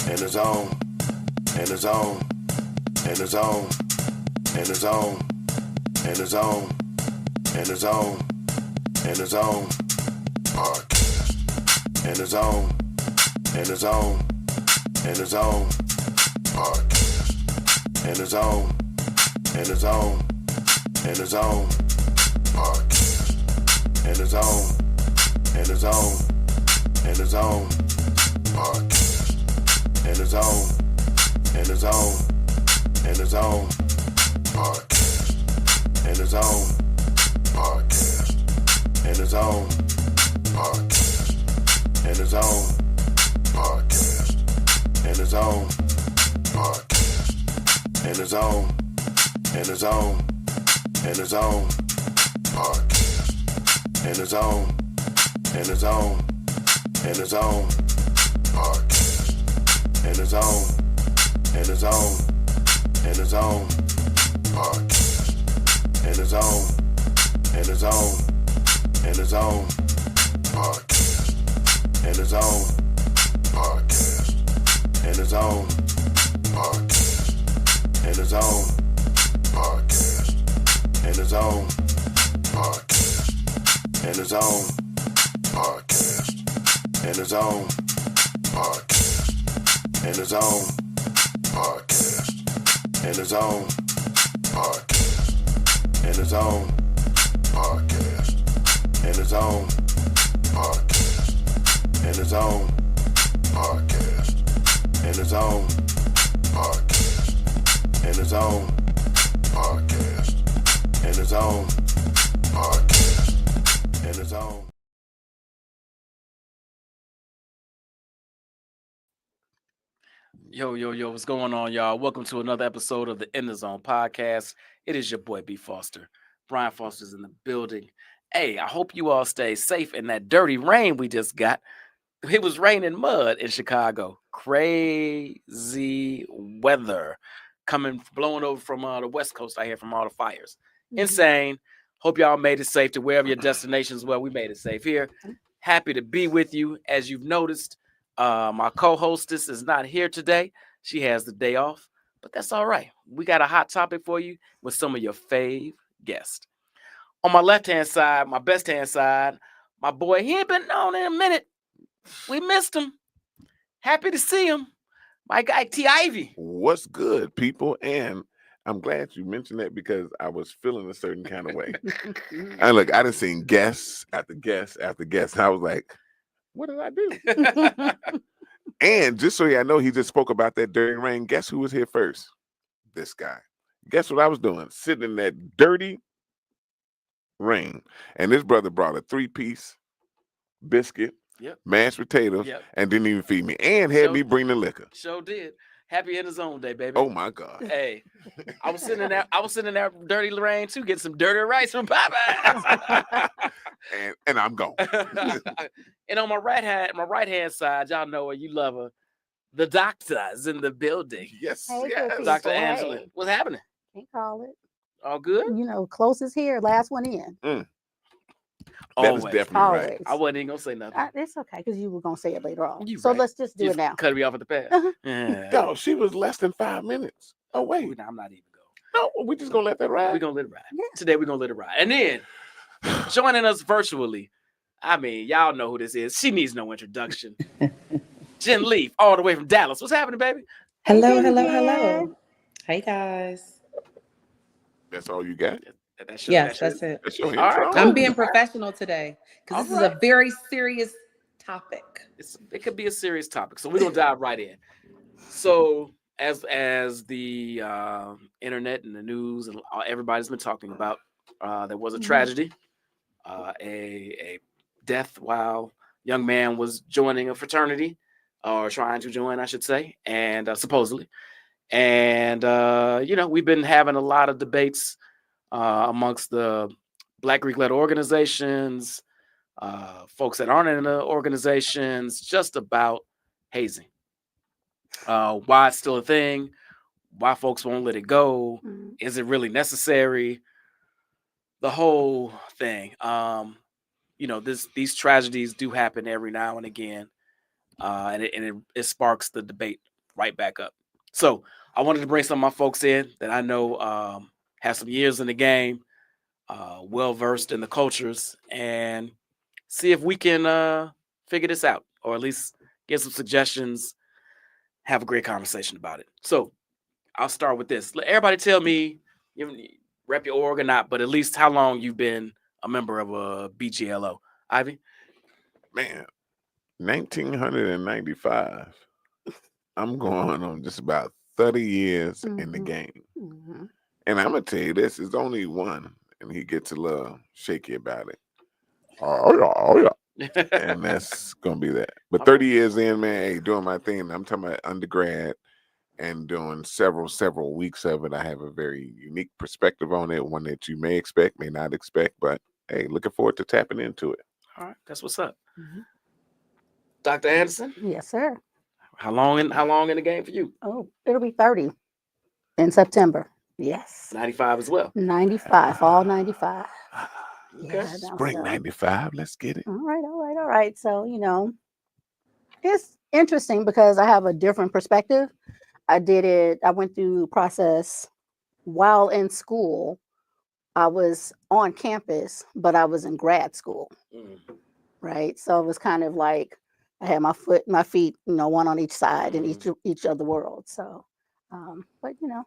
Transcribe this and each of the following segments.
in the zone, in the zone, in the zone, in the zone, in the zone, in the zone, in the zone, podcast, in the zone, in the zone, in the zone, podcast, in the zone, in the zone, in the zone, podcast, in the zone, in the zone, in the zone, podcast, in the zone, in the zone, in the zone, podcast, in the zone, podcast, in the zone, podcast, in the zone, podcast, in the zone, podcast, in the zone, in the zone, in the zone, podcast, in the zone, in the zone, in the zone, podcast, in the zone, in the zone, in the zone, podcast, in the zone, in the zone, in the zone, podcast, in the zone, podcast, in the zone, podcast, in the zone, podcast, in the zone, podcast, in the zone, podcast, in the zone, podcast, in the zone, podcast, in the zone, podcast, in the zone, podcast, in the zone, podcast, in the zone, podcast, in the zone, podcast, in the zone, podcast, in the zone, podcast, in the zone. Yo, what's going on, y'all? Welcome to another episode of the In the Zone podcast. It is your boy, B. Foster. Brian Foster's in the building. Hey, I hope you all stay safe in that dirty rain we just got. It was raining mud in Chicago. Crazy weather blowing over from the West Coast, I hear, from all the fires. Insane. Hope y'all made it safe to wherever your destinations were. We made it safe here. Happy to be with you. As you've noticed, my co-hostess is not here today. She has the day off, but that's all right. We got a hot topic for you with some of your fave guests. On my left-hand side, my best-hand side, my boy, he ain't been on in a minute. We missed him. Happy to see him. My guy, T. Ivy. What's good, people? And I'm glad you mentioned that because I was feeling a certain kind of way. And look, I done seen guests after guests after guests. I was like, what did I do? And just so y'all know, he just spoke about that dirty rain. Guess who was here first? This guy. Guess what I was doing? Sitting in that dirty rain. And this brother brought a 3-piece biscuit, mashed potatoes, and didn't even feed me. And had me bring the liquor. Sure did. Happy in the zone day, baby. Oh my God. Hey, I was sitting in that dirty rain too, getting some dirty rice from Popeyes. and I'm gone. And on my right hand side, y'all know her, you love her. The doctor's in the building. Yes, Hey, yes. cookies. Dr. Hey. Angela. What's happening? Can't call it. All good? You know, closest here, last one in. That Always. is definitely Always. right. I wasn't even gonna say nothing. It's okay because you were gonna say it later on. You So right. let's just do it now. Cut me off at the pass. Uh-huh. Yeah. No, she was less than 5 minutes. Oh, wait. I'm not even going. No, we just gonna let that ride. We're gonna let it ride. Yeah. Today we're gonna let it ride. And then joining us virtually, I mean, y'all know who this is. She needs no introduction. Jen Leaf, all the way from Dallas. What's happening, baby? Hello, Hey, hello, Jen. hello. Hey guys. That's all you got? That's Yes, that's it. That's your All right, intro? cool. I'm being professional today because this All is a very serious topic. It could be a serious topic, so we're gonna dive right in. So, as the internet and the news and everybody's been talking about, there was a tragedy, a death while young man was joining a fraternity, or trying to join, I should say, and supposedly, and we've been having a lot of debates amongst the Black Greek-led organizations, folks that aren't in the organizations, just about hazing. Why it's still a thing, why folks won't let it go, is it really necessary? The whole thing. These tragedies do happen every now and again, and it sparks the debate right back up. So I wanted to bring some of my folks in that I know have some years in the game, well versed in the cultures, and see if we can figure this out, or at least get some suggestions, have a great conversation about it. So I'll start with this. Let everybody tell me, you rep your org or not, but at least how long you've been a member of a BGLO. Ivy? Man, 1995. I'm going on just about 30 years in the Mhm. game. Mhm. And I'm going to tell you this, it's only one, and he gets a little shaky about it. Oh, yeah. And that's going to be that. But All 30 years in, man, hey, doing my thing. I'm talking about undergrad and doing several weeks of it. I have a very unique perspective on it, one that you may expect, may not expect, but hey, looking forward to tapping into it. All right, that's what's up. Mhm. Dr. Anderson, Yes, sir. how long in the game for you? Oh, it'll be 30 in September. Yes. 95 as well. 95, fall 95. Okay. Yeah, no, Spring so- 95, let's get it. All right, all right, all right. So, it's interesting because I have a different perspective. I went through the process while in school. I was on campus, but I was in grad school, Mm. right? So it was kind of like I had my feet, one on each side in each of the world. So, but it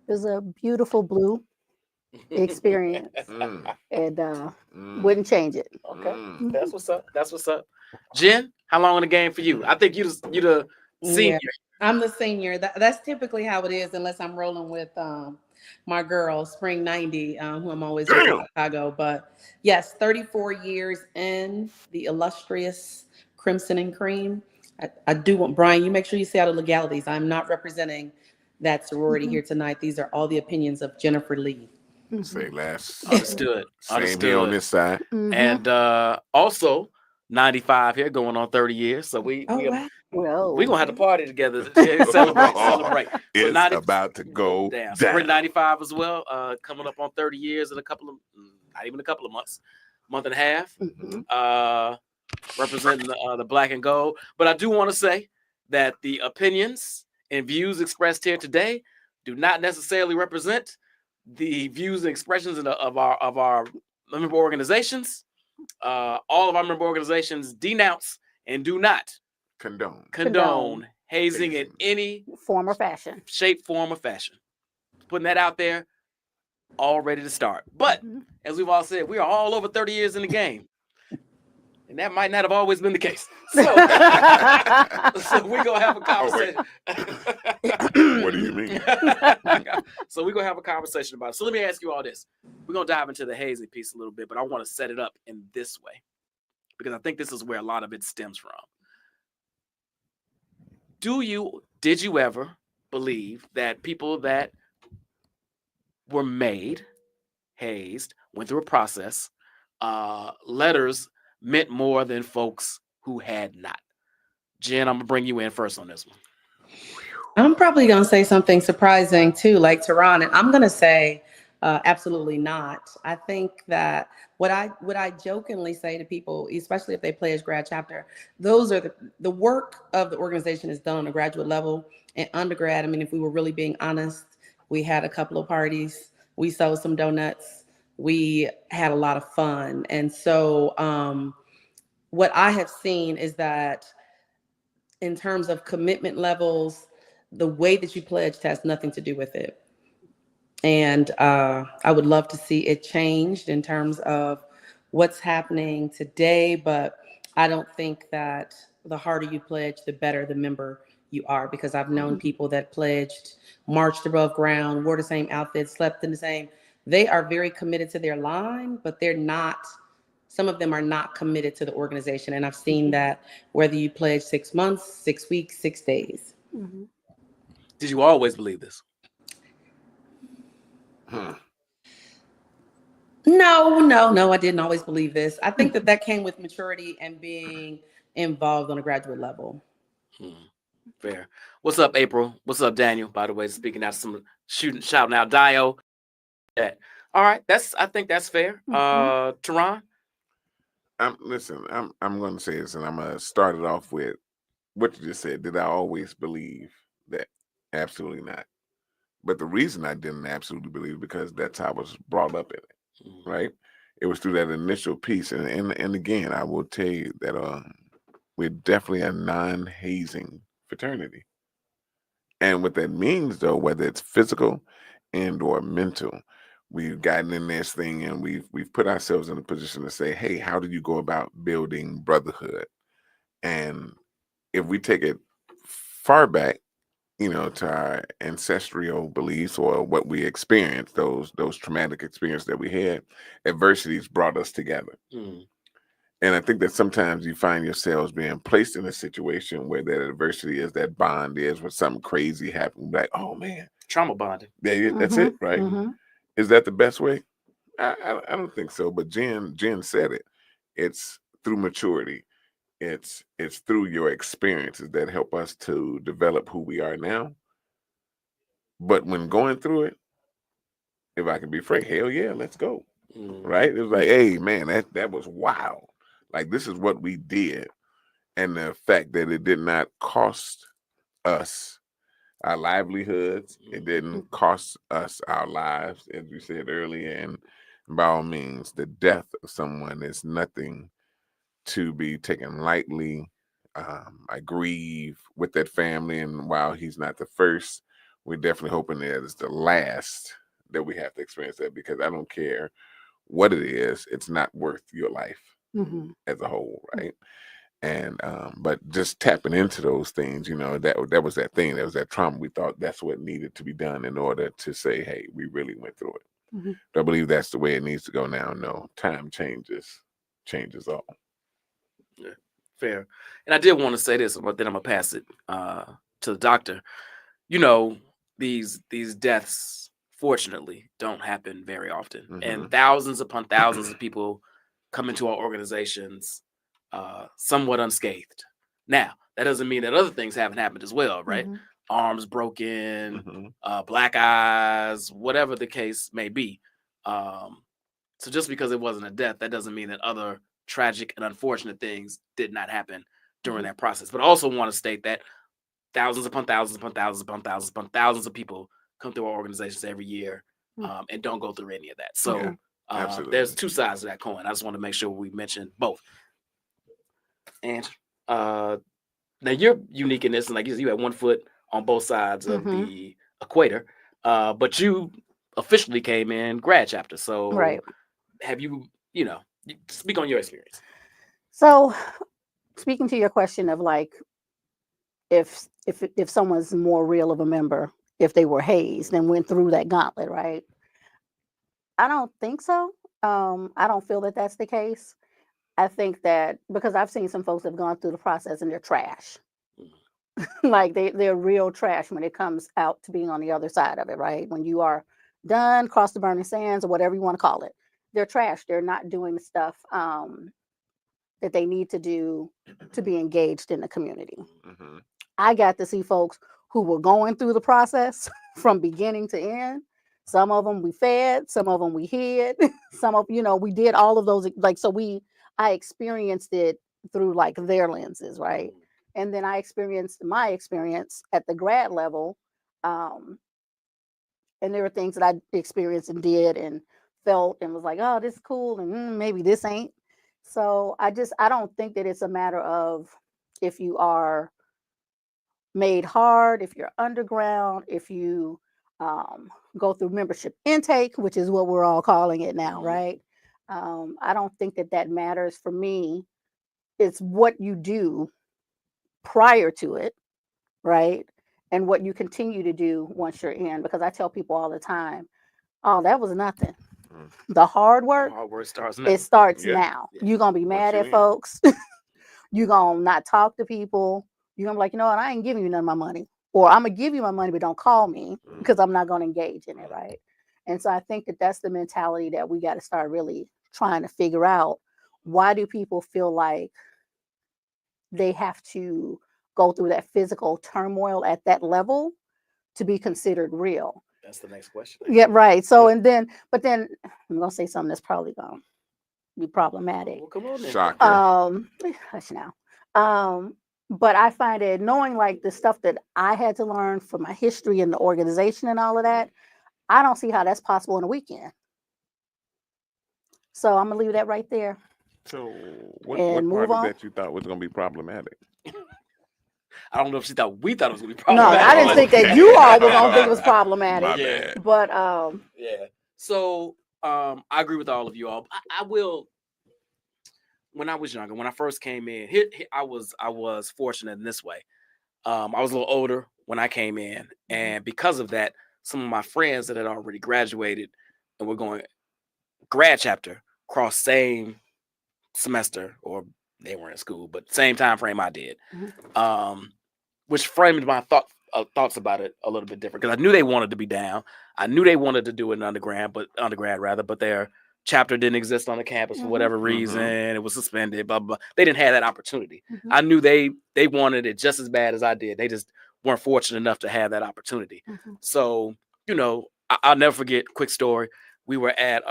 was a beautiful blue experience, Mm, and mm, wouldn't change it. Okay, mm. that's what's up. That's what's up. Jen, how long in the game for you? I think you the senior. Yeah, I'm the senior. That's typically how it is, unless I'm rolling with my girl, Spring 90, who I'm always with in Damn. Chicago. But yes, 34 years in the illustrious Crimson and Cream. I do want, Brian, you make sure you say all the legalities. I'm not representing that sorority Mhm, here tonight. These are all the opinions of Jennifer Lee. mhm, Say less. Understood. Same here on Understood. this side. mhm. And also 95 here, going on 30 years. So we Oh, we wow. we Whoa. gonna have to party together. Yeah, celebrate. So It's 90 about to go down. down. Spring 95 as well. Coming up on 30 years in not even a couple of months, month and a half. Mhm. Representing the black and gold. But I do want to say that the opinions and views expressed here today do not necessarily represent the views and expressions of our member organizations. All of our member organizations denounce and do not condone hazing in Hazing. any Form or fashion. shape, form, or fashion. Putting that out there, all ready to start. But Mhm. as we've all said, we are all over 30 years in the game. And that might not have always been the case. So, so we're going to have a conversation. What do you mean? So we're going to have a conversation about it. So let me ask you all this. We're going to dive into the hazing piece a little bit, but I want to set it up in this way because I think this is where a lot of it stems from. Did you ever believe that people that were hazed, went through a process, letters meant more than folks who had not? Jen, I'm gonna bring you in first on this one. I'm probably going to say something surprising too, like Tehran, and I'm going to say absolutely not. I think that what I jokingly say to people, especially if they pledge grad chapter, those are the work of the organization is done on a graduate level and undergrad. I mean, if we were really being honest, we had a couple of parties, we sold some donuts, we had a lot of fun, and so what I have seen is that in terms of commitment levels, the way that you pledged has nothing to do with it. And I would love to see it changed in terms of what's happening today. But I don't think that the harder you pledge, the better the member you are, because I've known people that pledged, marched above ground, wore the same outfit, slept in the same. They are very committed to their line, but they're not. Some of them are not committed to the organization. And I've seen that whether you pledge 6 months, 6 weeks, 6 days. Mhm. Did you always believe this? No, I didn't always believe this. I think that came with maturity and being involved on a graduate level. Fair. What's up, April? What's up, Daniel? By the way, speaking out some shouting out Dio. Yeah. All right, I think that's fair. Tehran? I'm going to say this, and I'm going to start it off with what you just said, did I always believe that? Absolutely not. But the reason I didn't absolutely believe it because that's how I was brought up in it, Mhm. right? It was through that initial piece, and again, I will tell you that we're definitely a non-hazing fraternity, and what that means, though, whether it's physical and or mental, we've gotten in this thing and we've put ourselves in a position to say, hey, how do you go about building brotherhood? And if we take it far back, to our ancestral beliefs or what we experienced, those traumatic experiences that we had, adversities brought us together. Mhm. And I think that sometimes you find yourselves being placed in a situation where that adversity is that bond is when something crazy happened. Like, oh man, Trauma bonding. that's it, right? Mm-hmm. Is that the best way? I don't think so. But Jen said it. It's through maturity. It's through your experiences that help us to develop who we are now. But when going through it, if I can be frank, hell yeah, let's go. Mhm. Right? It was like, hey man, that was wild. Like this is what we did. And the fact that it did not cost us our livelihoods, it didn't cost us our lives, as we said earlier. And by all means, the death of someone is nothing to be taken lightly. I grieve with that family, and while he's not the first, we're definitely hoping that it's the last that we have to experience that because I don't care what it is, it's not worth your life Mm-hmm. as a whole, right? And but just tapping into those things, that was that thing, that was that trauma. We thought that's what needed to be done in order to say, hey, we really went through it. Mm-hmm. Do I believe that's the way it needs to go now? No, time changes all. Yeah, fair. And I did want to say this, but then I'm gonna pass it to the doctor. You know, these deaths, fortunately, don't happen very often, and thousands upon thousands of people come into our organizations somewhat unscathed. Now, that doesn't mean that other things haven't happened as well, right? Mm-hmm. Arms broken, Mm-hmm. black eyes, whatever the case may be. Um, so just because it wasn't a death, that doesn't mean that other tragic and unfortunate things did not happen during that process. But I also want to state that thousands upon thousands upon thousands upon thousands upon thousands of people come through our organizations every year and don't go through any of that. So Yeah, absolutely. there's two sides of that coin. I just want to make sure we mention both. And now you're unique in this, and like you had 1 foot on both sides of Mm-hmm. the equator, but you officially came in grad chapter. So Right. have you speak on your experience? So, speaking to your question of like, if someone's more real of a member, if they were hazed and went through that gauntlet, right? I don't think so. I don't feel that that's the case. I think that because I've seen some folks that have gone through the process and they're trash. Like they're real trash when it comes out to being on the other side of it, right? When you are done, cross the burning sands or whatever you want to call it, they're trash. They're not doing the stuff that they need to do to be engaged in the community. Mm-hmm. I got to see folks who were going through the process from beginning to end. Some of them we fed, some of them we hid, some of we did all of those. Like I experienced it through like their lenses, right? And then I experienced my experience at the grad level, um, and there were things that I experienced and did and felt and was like, oh, this is cool, and maybe this ain't. So I don't think that it's a matter of if you are made hard, if you're underground, if you go through membership intake, which is what we're all calling it now, right? I don't think that that matters for me. It's what you do prior to it, right? And what you continue to do once you're in. Because I tell people all the time, oh, that was nothing. The hard work, Hard work starts now. it starts Yeah. now. You're going to be Once mad you're at in. folks. You're going to not talk to people. You're going to be like, you know what? I ain't giving you none of my money. Or I'm going to give you my money, but don't call me because I'm not going to engage in it, right? And so I think that that's the mentality that we got to start really trying to figure out. Why do people feel like they have to go through that physical turmoil at that level to be considered real? That's the next question. Yeah, right. So, but then I'm going to say something that's probably going to be problematic. Well, come on then. Shocker. Hush now. But I find it, knowing like the stuff that I had to learn from my history and the organization and all of that, I don't see how that's possible in a weekend. So I'm gonna leave that right there So what and part move of on. that you thought was going to be problematic? I don't know if she thought we thought it was gonna be No, problematic. I didn't think that you all were gonna think it was problematic. My Yeah. bad. But Yeah. So I agree with all of you all. I will. When I was younger, when I first came in, I was fortunate in this way. I was a little older when I came in, and because of that, some of my friends that had already graduated and were going grad chapter cross same semester, or they weren't in school, but same time frame I did, which framed my thoughts about it a little bit different, because I knew they wanted to be down. I knew they wanted to do it in undergrad, but their chapter didn't exist on the campus for whatever reason. It was suspended, blah, blah, blah. They didn't have that opportunity. I knew they wanted it just as bad as I did. They just weren't fortunate enough to have that opportunity. So, I'll never forget, quick story. We were at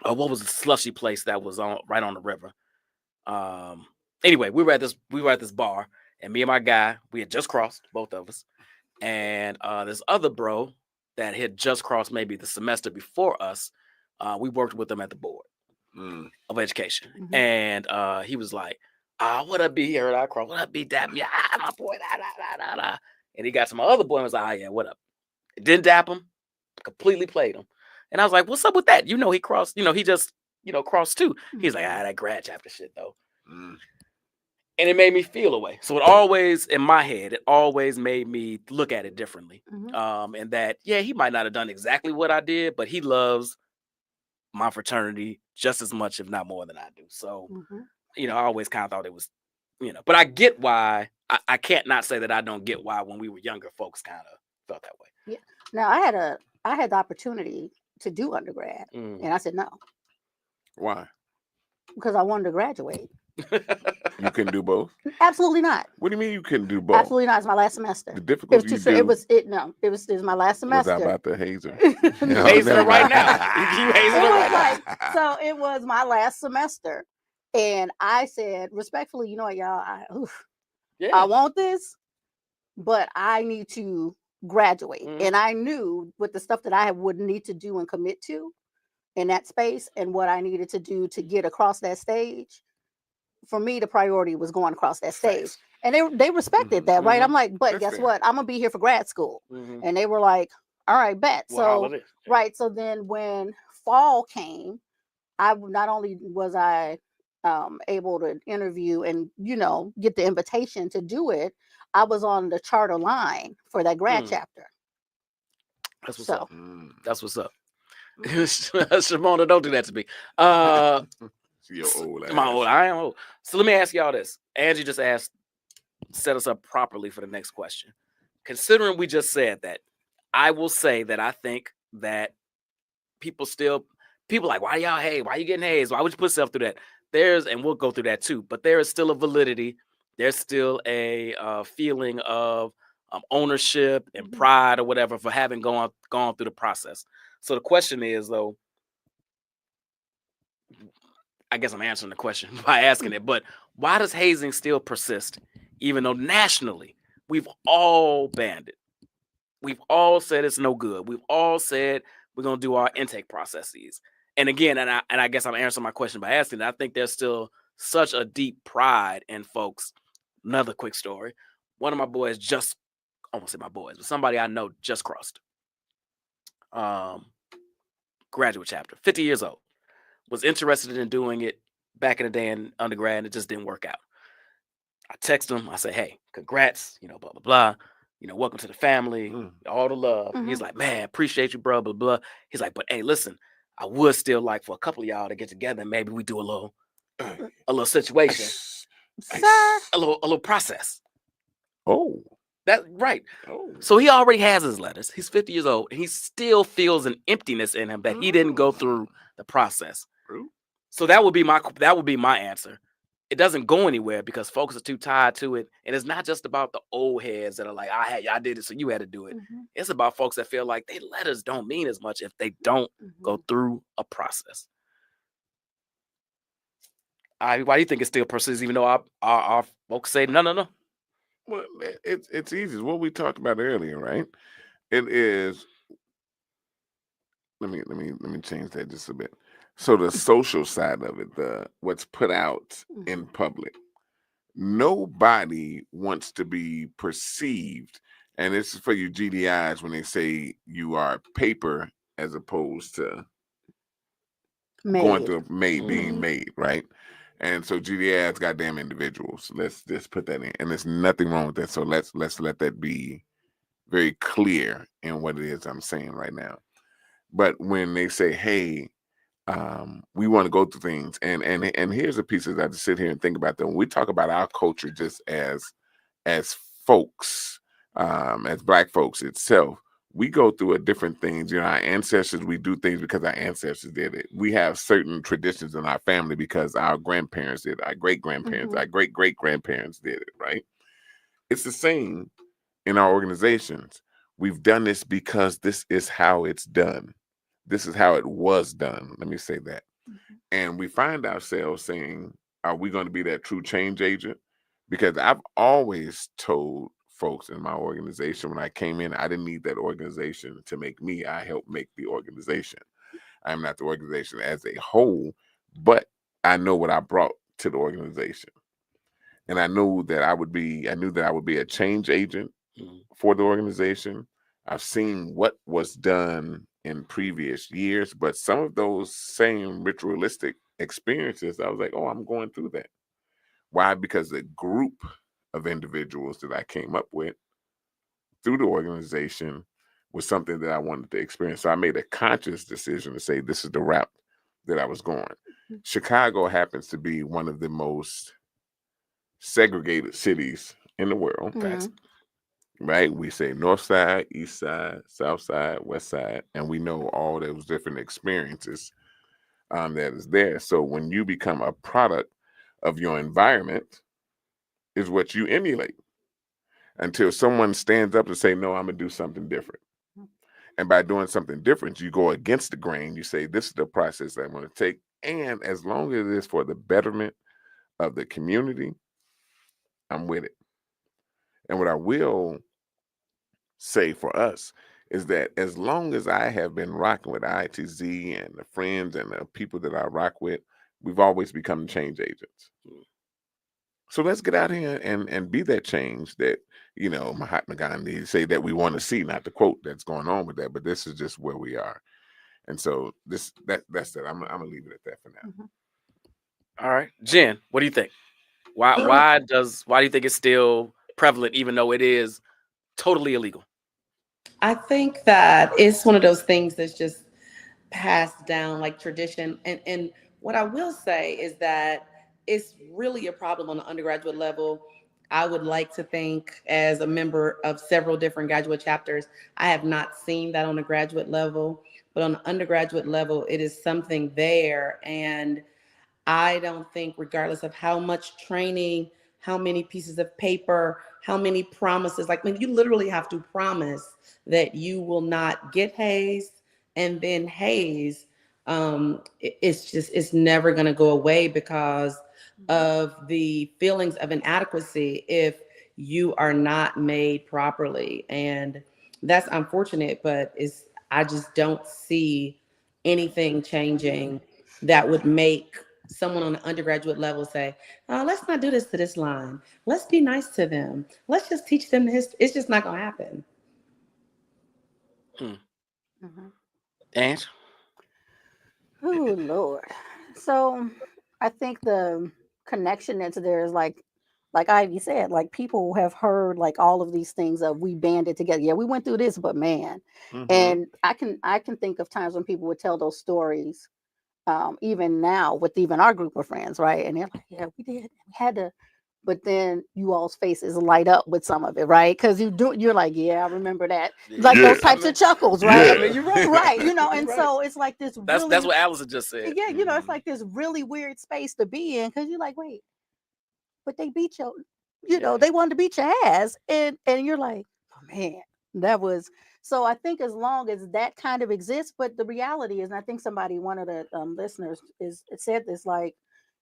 what was the slushy place that was right on the river? Anyway, we were at this bar, and me and my guy, we had just crossed, both of us, and this other bro that had just crossed maybe the semester before us. We worked with him at the board of education, and he was like, "What up, B? Here I cross. What up, B? Dap me, my boy, da." And he got to my other boy and was like, "Yeah, what up?" Didn't dap him, completely played him, and I was like, "What's up with that? He crossed. He just crossed too." He's like, "That grad chapter shit though." And it made me feel away. So it always, in my head, it always made me look at it differently. And that, yeah, he might not have done exactly what I did, but he loves my fraternity just as much, if not more than I do. So, I always kind of thought it was, but I get why. I can't not say that I don't get why when we were younger, folks kind of felt that way. yeah. Now I had the opportunity to do undergrad, and I said no Why? because I wanted to graduate. You couldn't do both? Absolutely not. What do you mean you couldn't do both? Absolutely not. It's my last semester. The It was difficulty too. you do It was my last was semester. about the hazer. Hazing her right now. You hazing her right now. So it was my last semester, and I said respectfully, you know what, y'all, I want this, but I need to graduate. And I knew with the stuff that I would need to do and commit to in that space, and what I needed to do to get across that stage. For me, the priority was going across that stage, and they respected that, right? I'm like, but guess what? I'm gonna be here for grad school, and they were like, all right, bet. Well, So right. So then when fall came, I not only was I able to interview and get the invitation to do it, I was on the charter line for that grad chapter. That's what's up. That's what's up. Shimona, don't do that to me. You're old. I am old. So let me ask y'all this. Angie just set us up properly for the next question. Considering we just said that, I will say that I think that people like, why y'all hate? Why you getting hazed? Why would you put yourself through that? And we'll go through that too, but there is still a validity. There's still a feeling of ownership and pride or whatever for having gone through the process. So the question is, though, I guess I'm answering the question by asking it, but why does hazing still persist, even though nationally we've all banned it? We've all said it's no good. We've all said we're going to do our intake processes. And again, and I guess I'm answering my question by asking it, I think there's still such a deep pride in folks. Another quick story. One of my boys I won't say my boys, but somebody I know just crossed. Graduate chapter, 50 years old. Was interested in doing it back in the day in undergrad, and it just didn't work out. I text him. I say, "Hey, congrats, blah, blah, blah. Welcome to the family, all the love." He's like, "Man, appreciate you, bro, blah, blah." He's like, "But hey, listen, I would still like for a couple of y'all to get together and maybe we do a little situation, Sir. a little process." Oh. That's right. Oh. So he already has his letters. He's 50 years old, and he still feels an emptiness in him that he didn't go through the process. So that would be my answer. It doesn't go anywhere because folks are too tied to it, and it's not just about the old heads that are like, I did it, so you had to do it. It's about folks that feel like their letters don't mean as much if they don't go through a process. Why do you think it still persists, even though our Folks say no. Well, it's easy. It's what we talked about earlier, right? It is. Let me change that just a bit. So the social side of it, the what's put out in public. Nobody wants to be perceived, and this is for you GDIs when they say you are paper as opposed to going Made. through being made, right? And so GDIs, goddamn individuals. Let's just put that in, and there's nothing wrong with that. So let's let that be very clear in what it is I'm saying right now. But when they say, "Hey, we want to go through things," and here's the pieces I just sit here and think about them. When we talk about our culture just as folks, as Black folks itself, we go through a different things. You know, our ancestors, we do things because our ancestors did it. We have certain traditions in our family because our grandparents did it, our great grandparents, our great great grandparents did it, right? It's the same in our organizations. We've done this because this is how it's done. This is how it was done. Let me say that. And we find ourselves saying, are we going to be that true change agent? Because I've always told folks in my organization when I came in, I didn't need that organization to make me. I helped make the organization. I'm not the organization as a whole, but I know what I brought to the organization. And I knew that I would be a change agent for the organization. I've seen what was done in previous years, but some of those same ritualistic experiences, I was like, oh, I'm going through that. Why? Because the group of individuals that I came up with through the organization was something that I wanted to experience. So I made a conscious decision to say, this is the route that I was going. Chicago happens to be one of the most segregated cities in the world. Facts. Right? We say north side, east side, south side, west side, and we know all those different experiences that is there. So when you become a product of your environment, is what you emulate until someone stands up and say, no, I'm gonna do something different. And by doing something different, you go against the grain. You say, this is the process that I'm going to take. And as long as it is for the betterment of the community, I'm with it. And what I will say for us is that as long as I have been rocking with ITZ and the friends and the people that I rock with, we've always become change agents. So let's get out here and be that change that, you know, Mahatma Gandhi say that we want to see, not the quote that's going on with that, but this is just where we are. And so that's it. I'm gonna leave it at that for now. All right, Jen, what do you think? Why do you think it's still prevalent even though it is totally illegal? I think that it's one of those things that's just passed down like tradition. And what I will say is that it's really a problem on the undergraduate level. I would like to think, as a member of several different graduate chapters, I have not seen that on the graduate level, but on the undergraduate level, it is something there. And I don't think, regardless of how much training, how many pieces of paper, how many promises, like when you literally have to promise that you will not get hazed and then haze, it's never going to go away because of the feelings of inadequacy if you are not made properly. And that's unfortunate, but I just don't see anything changing that would make someone on the undergraduate level say, let's not do this to this line. Let's be nice to them. Let's just teach them history. It's just not going to happen. And Oh Lord. So I think the connection that's there is like Ivy said, like people have heard like all of these things of we banded together. Yeah, we went through this, but man. And I can think of times when people would tell those stories, even now with even our group of friends, right? And they're like, yeah, we did. We had to, but then you all's faces light up with some of it, right? Because you're like, yeah, I remember that. Like Yeah. those types of chuckles, right? I mean, you're right. Right. You know, and Right. so it's like this That's really what Allison just said. yeah, you know, it's like this really weird space to be in because you're like, wait, but they beat your, you know, they wanted to beat your ass, and you're like, oh man, that was. So I think as long as that kind of exists, but the reality is, and I think one of the listeners said this, like,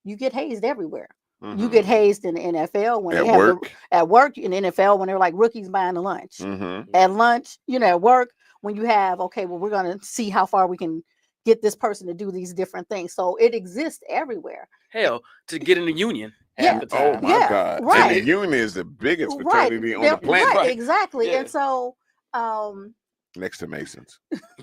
you get hazed everywhere. You get Mhm. hazed in the NFL when At they have work. at work in the NFL when they're like rookies buying the lunch. Mhm. At lunch, at work, when you have, okay, well, we're going to see how far we can get this person to do these different things. So it exists everywhere. Hell, to get in the union half Yeah. the Oh time. my Yeah, God! And right. the union is the biggest Right. fraternity on the planet, Right, Right. exactly. Yeah. And so next to Masons.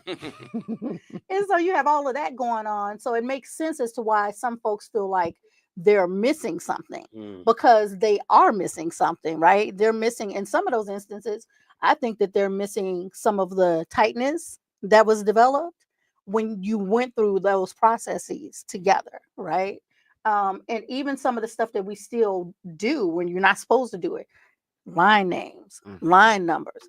and so you have all of that going on. So it makes sense as to why some folks feel like they're missing something, Mm. because they are missing something, right? They're missing, in some of those instances, I think that they're missing some of the tightness that was developed when you went through those processes together, right? And even some of the stuff that we still do when you're not supposed to do it, line names, Mhm. line numbers.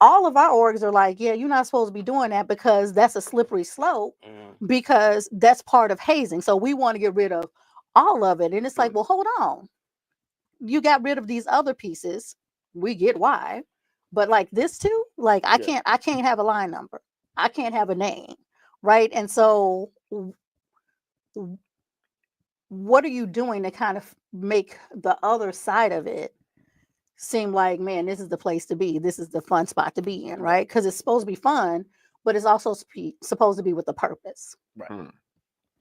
All of our orgs are like, yeah, you're not supposed to be doing that because that's a slippery slope, Mm. because that's part of hazing. So we want to get rid of all of it. And it's like, well, hold on. You got rid of these other pieces. We get why. But like this too, like I can't have a line number. I can't have a name. Right. And so what are you doing to kind of make the other side of it seem like, man, this is the place to be. This is the fun spot to be in, right? Because it's supposed to be fun, but it's also supposed to be with a purpose. Right. Hmm.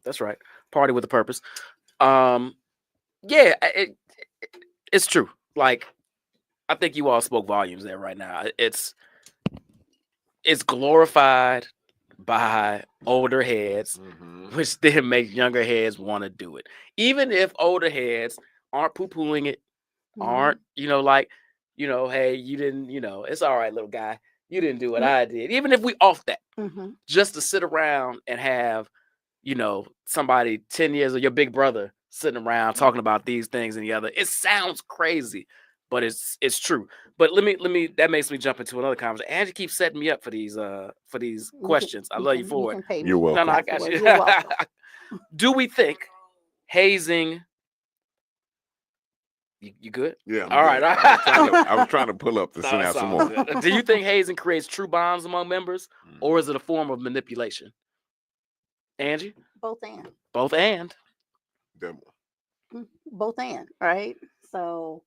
That's right. Party with a purpose. Yeah, it's true. Like, I think you all spoke volumes there right now. It's glorified by older heads, Mhm. which then makes younger heads want to do it. Even if older heads aren't poo-pooing it, aren't, like, hey, you didn't, it's all right, little guy. You didn't do what I did. Even if we off that, Mm-hmm. just to sit around and have, somebody 10 years of your big brother sitting around talking about these things and the other. It sounds crazy, but it's true. But let me that makes me jump into another conversation. Angie keeps setting me up for these questions. I love you for it. Can pay me. You're welcome. No, I got afterwards. you. You're welcome. Do we think hazing? You good? Yeah. I'm All good. right. I was trying to pull up to send out some more. Good. Do you think hazing creates true bonds among members, or is it a form of manipulation? Angie? Both and. Both and. Both and, right? So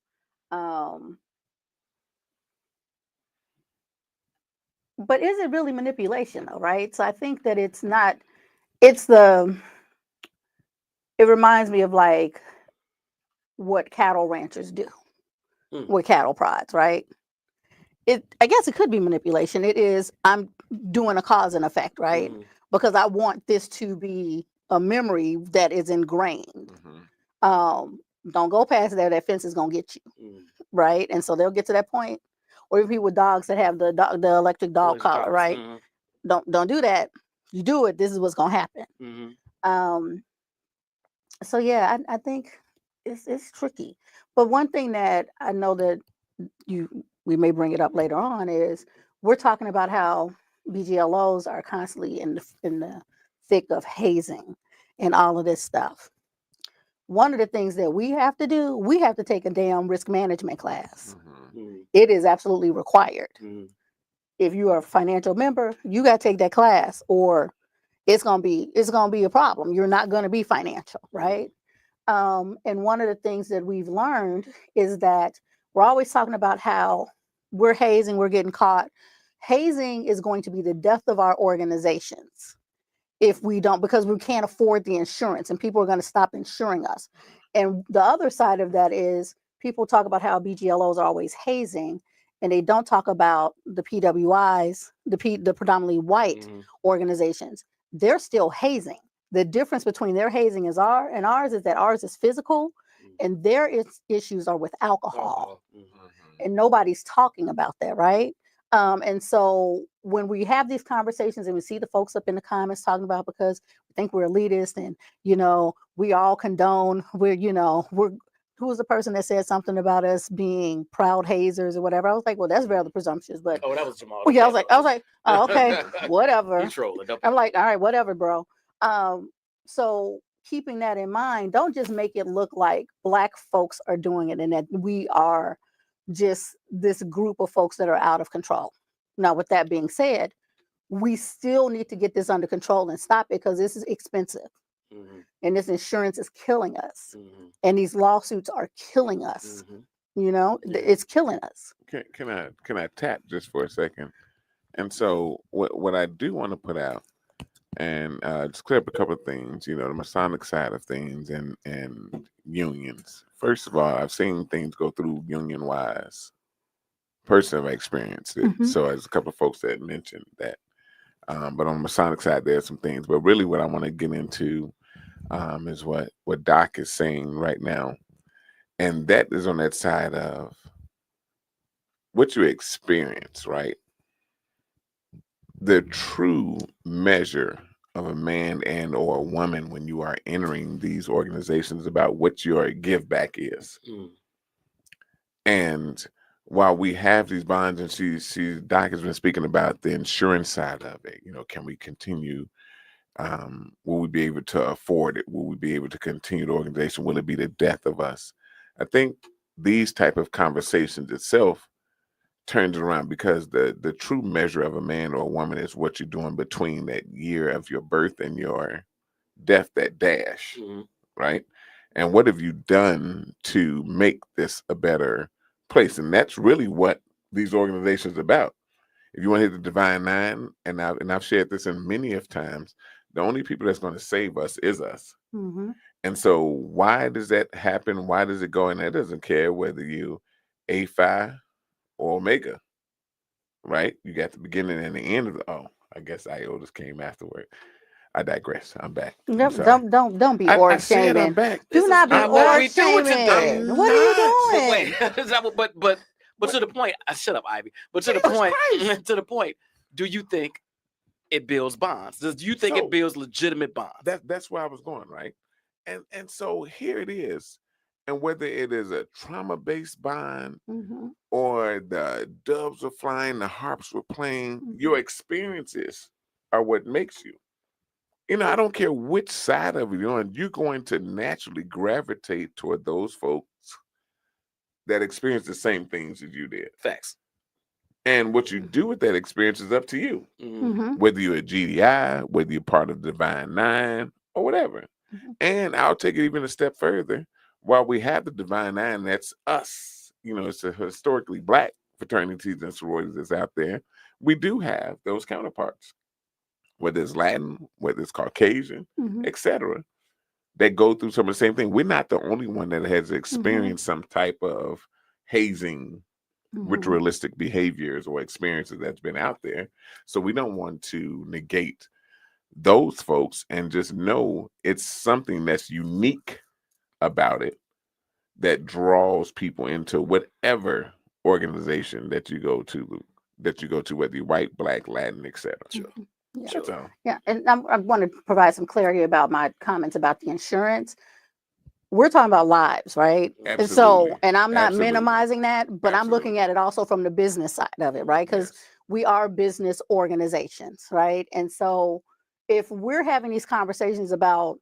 but is it really manipulation though, right? So I think that it's not, it's it reminds me of like what cattle ranchers do with cattle prods, right? I guess it could be manipulation. It is, I'm doing a cause and effect, right? Because I want this to be a memory that is ingrained. Don't go past there, that fence is gonna get you, right? And so they'll get to that point. Or even people with dogs that have the electric dog collar, right? Don't do that. You do it, this is what's gonna happen. So yeah, I think it's tricky. But one thing that I know that we may bring it up later on is we're talking about how BGLOs are constantly in the thick of hazing and all of this stuff. One of the things that we have to do, we have to take a damn risk management class. It is absolutely required. If you are a financial member, you got to take that class, or it's gonna be a problem. You're not gonna be financial, right? And one of the things that we've learned is that we're always talking about how we're hazing, we're getting caught. Hazing is going to be the death of our organizations if we don't, because we can't afford the insurance and people are going to stop insuring us. And the other side of that is people talk about how BGLOs are always hazing, and they don't talk about the PWIs, the predominantly white organizations. They're still hazing. The difference between their hazing and ours is that ours is physical, and their issues are with alcohol. And nobody's talking about that, right? And so when we have these conversations and we see the folks up in the comments talking about, because we think we're elitist and we all condone, we're who was the person that said something about us being proud hazers or whatever? I was like, well, that's rather presumptuous. But that was Jamal. yeah, I was like, oh, okay, whatever. I'm like, all right, whatever, bro. So keeping that in mind, don't just make it look like Black folks are doing it and that we are just this group of folks that are out of control. Now, with that being said, we still need to get this under control and stop it, because this is expensive. Mhm. and this insurance is killing us, Mhm. and these lawsuits are killing us. Mhm. You know, Yeah. it's killing us. Can I tap just for a second? And so what I do want to put out and just clear up a couple of things, you know, the Masonic side of things and unions. First of all, I've seen things go through union wise. Personally, I've experienced it. Mhm. So there's a couple of folks that mentioned that. But on the Masonic side, there's some things. But really, what I want to get into is what Doc is saying right now, and that is on that side of what you experience, right? The true measure of a man and or a woman when you are entering these organizations about what your give back is. Mhm. And while we have these bonds, and Doc has been speaking about the insurance side of it, you know, can we continue? Will we be able to afford it? Will we be able to continue the organization? Will it be the death of us? I think these type of conversations itself turns around because the true measure of a man or a woman is what you're doing between that year of your birth and your death, that dash, Mhm. right? And what have you done to make this a better place? And that's really what these organizations are about. If you want to hit the divine nine, and I've shared this in many of times, the only people that's going to save us is us. Mhm. And so why does that happen? Why does it go? And that doesn't care whether you A-Phi or Omega, right? You got the beginning and the end of the, oh, I guess IOTAs came afterward. I digress. I'm back. I'm Don't sorry. don't be I org said I'm shaming. back. Do This is not be not what org we do today. shaming. I'm What are you not. But doing? wait, is that what- but to the point. Shut up, Ivy. But to the Jesus point. Christ. To the point. Do you think it builds bonds? Do you think So it builds legitimate bonds? that's where I was going, right? And so here it is. And whether it is a trauma-based bond Mhm. or the doves were flying, the harps were playing, your Mhm. experiences are what makes you. You know, I don't care which side of it you're on, you're going to naturally gravitate toward those folks that experience the same things as you did. Facts. And what you do with that experience is up to you. Mhm. Mhm. Whether you're a GDI, whether you're part of the Divine Nine, or whatever. Mhm. And I'll take it even a step further. While we have the Divine Nine, that's us. You know, it's a historically black fraternities and sororities that's out there. We do have those counterparts, whether it's Latin, whether it's Caucasian, Mhm. etc. That go through some of the same thing. We're not the only one that has Mhm. experienced some type of hazing, Mhm. ritualistic behaviors or experiences that's been out there. So we don't want to negate those folks and just know it's something that's unique about it that draws people into whatever organization that you go to, whether you're white, black, Latin, etc. Sure. Mhm. Yeah. That's Sure. all. Yeah, and I want to provide some clarity about my comments about the insurance. We're talking about lives, right? And so, Absolutely. and I'm not Absolutely. minimizing that, but I'm looking Absolutely. at it also from the business side of it, right? Because Yes. we are business organizations, right? And so, if we're having these conversations about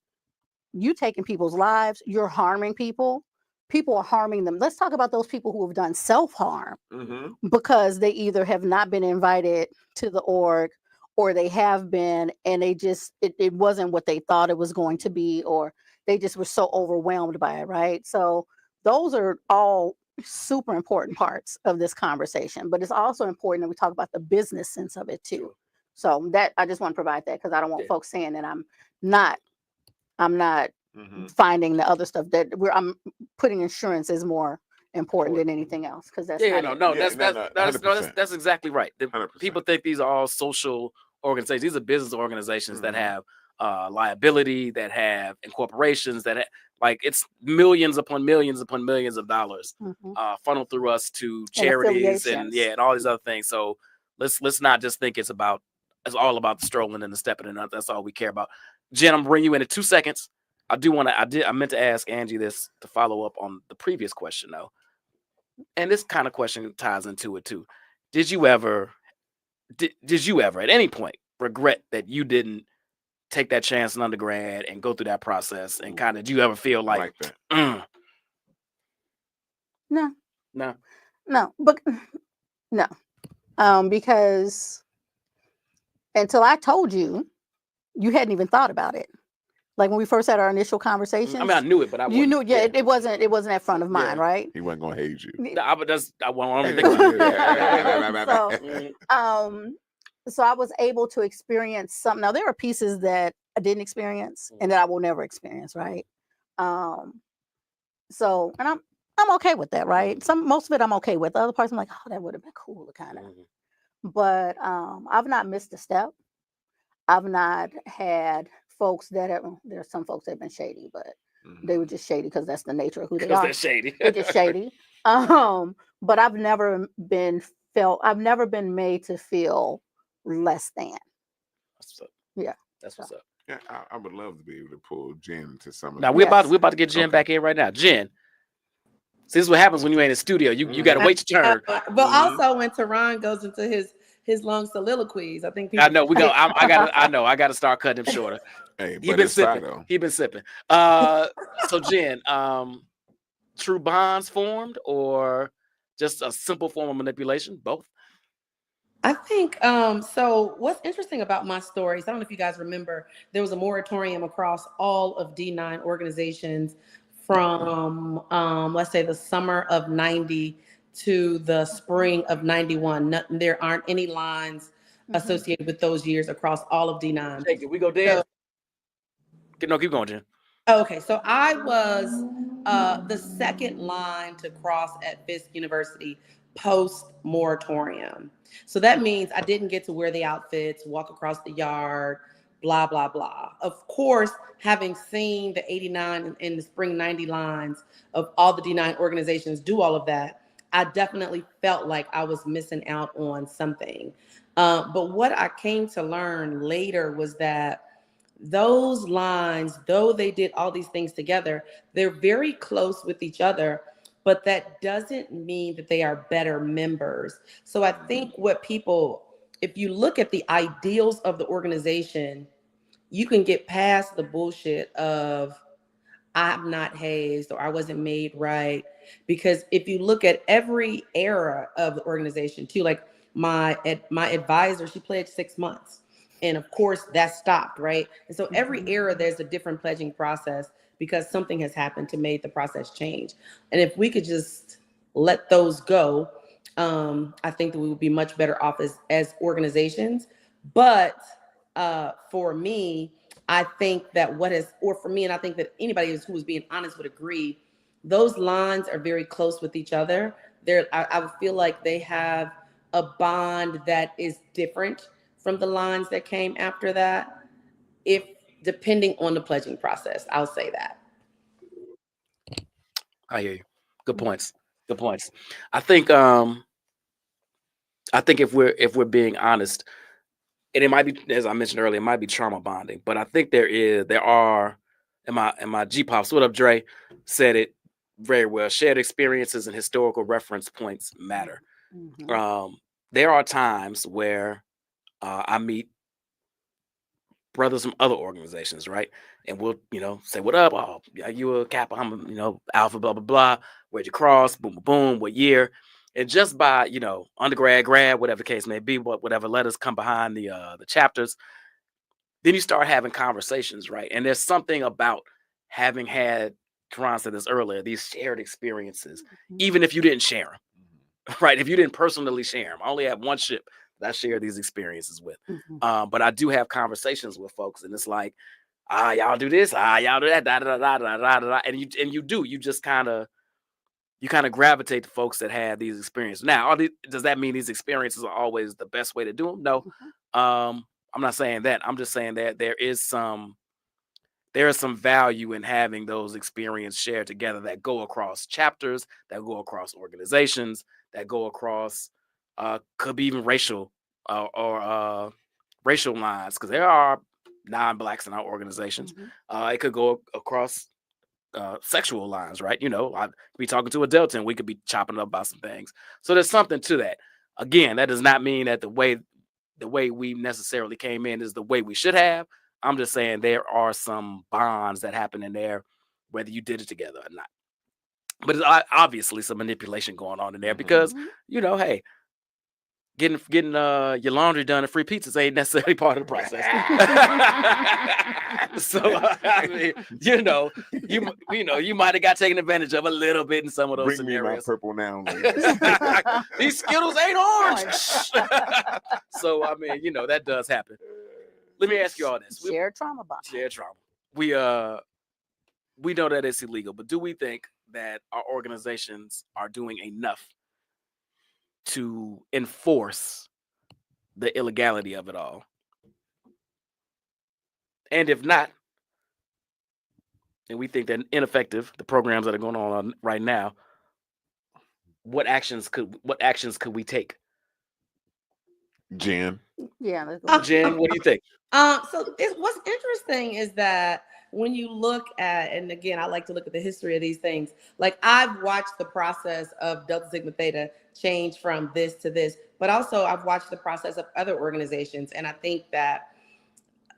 you taking people's lives, you're harming people, people are harming them. Let's talk about those people who have done self harm Mm-hmm. because they either have not been invited to the org or they have been and they just it wasn't what they thought it was going to be, or they just were so overwhelmed by it, right? So those are all super important parts of this conversation, but it's also important that we talk about the business sense of it too. Sure. So that I just want to provide that because I don't want Yeah. folks saying that not I'm not Mm-hmm. finding the other stuff that I'm putting insurance is more important than anything else because that's Yeah, not it. no, Yeah, that's 100%. exactly right. 100%. People think these are all social organizations. These are business organizations that Mhm. have liability, that have incorporations, that like it's millions upon millions upon millions of dollars Mhm. funneled through us to And charities and affiliations. and all these other things. So let's not just think it's all about the strolling and the stepping and that's all we care about. Jen, I'm bringing you in 2 seconds. I meant to ask Angie this to follow up on the previous question though. And this kind of question ties into it too. Did you ever at any point regret that you didn't take that chance in undergrad and go through that process and kind of do you ever feel like that. No, no? no, but no, because until I told you, you hadn't even thought about it. Like when we first had our initial I conversations. mean, I knew it, but I you wasn't. knew, yeah, it wasn't at front of mind, Yeah. right? He wasn't gonna haze you. No, I want to think about it. So, Mm, so I was able to experience something. Now there are pieces that I didn't experience and that I will never experience, right? So, and I'm okay with that, right? Most of it I'm okay with. The other parts I'm like, oh, that would have been cool to kind of. But I've not missed a step. I've not had folks that have. There's some folks that have been shady, but they were just shady because that's the nature of who they because are. they're shady. They're just shady. But I've never been made to feel less than. That's what's up. Yeah. That's what's up. Yeah, I would love to be able to pull Jen to some of Now that. we're about to get Jen back in right now. Jen, see, this is what happens when you ain't in studio. You got to wait your turn. But also when Teron goes into his long soliloquies, I think people. I know we go. I got to start cutting him shorter. Hey, He but been it's sipping. though. He been sipping. So Jen, true bonds formed or just a simple form of manipulation? Both. I think so what's interesting about my stories, I don't know if you guys remember, there was a moratorium across all of D9 organizations from let's say the summer of 90 to the spring of 91. There aren't any lines associated with those years across all of D9. Take it. We go dead. Keep going, Jen. Okay, so I was the second line to cross at Fisk University post moratorium. So that means I didn't get to wear the outfits, walk across the yard, blah, blah, blah. Of course, having seen the 89 and the spring 90 lines of all the D9 organizations do all of that, I definitely felt like I was missing out on something. But what I came to learn later was that those lines, though they did all these things together, they're very close with each other, but that doesn't mean that they are better members. So I think if you look at the ideals of the organization, you can get past the bullshit of I'm not hazed or I wasn't made right. Because if you look at every era of the organization too, like my advisor, she pledged 6 months. And of course that stopped, right? And so every era there's a different pledging process because something has happened to make the process change. And if we could just let those go, I think that we would be much better off as organizations. But for me, I think that and I think that anybody who is being honest would agree, those lines are very close with each other. I would feel like they have a bond that is different from the lines that came after that, if depending on the pledging process. I'll say that. I hear you. Good points. Good points. I think if we're being honest, and it might be, as I mentioned earlier, it might be trauma bonding, but I think there are, and my G-Pops, what up, Dre, said it very well. Shared experiences and historical reference points matter. There are times where I meet brothers from other organizations, right? And we'll, say, what up? Oh, yeah, you a Kappa, I'm, Alpha, blah, blah, blah. Where'd you cross? Boom, boom, boom. What year? And just by, undergrad, grad, whatever the case may be, whatever letters come behind the chapters, then you start having conversations, right? And there's something about having had, Teron said this earlier, these shared experiences, even if you didn't share them, right? If you didn't personally share them. I only have one ship that I share these experiences with. But I do have conversations with folks, and it's like, y'all do this, y'all do that, da da da da da da, and you just kind of gravitate to folks that have these experiences. Now, does that mean these experiences are always the best way to do them? No. I'm not saying that. I'm just saying that there is some value in having those experiences shared together that go across chapters, that go across organizations, that go across could be even racial or racial lines, because there are non-blacks in our organizations. It could go across sexual lines, right? I could be talking to a Delta and we could be chopping up about some things. So there's something to that. Again, that does not mean that the way we necessarily came in is the way we should have. I'm just saying there are some bonds that happen in there, whether you did it together or not. But it's obviously some manipulation going on in there because, hey, getting your laundry done and free pizzas ain't necessarily part of the process. So I mean, you might have got taken advantage of a little bit in some of those Bring me my scenarios. purple now, ladies. These Skittles ain't orange. So I mean, that does happen. Let me ask you all this. Shared trauma bond. Shared trauma. We know that it's illegal, but do we think that our organizations are doing enough to enforce the illegality of it all? And if not, and we think they're ineffective, the programs that are going on right now, what actions could we take? Jen. Yeah, let's go. Jen, what do you think? So what's interesting is that when you look at, and again, I like to look at the history of these things. Like I've watched the process of Delta Sigma Theta change from this to this, but also I've watched the process of other organizations. And I think that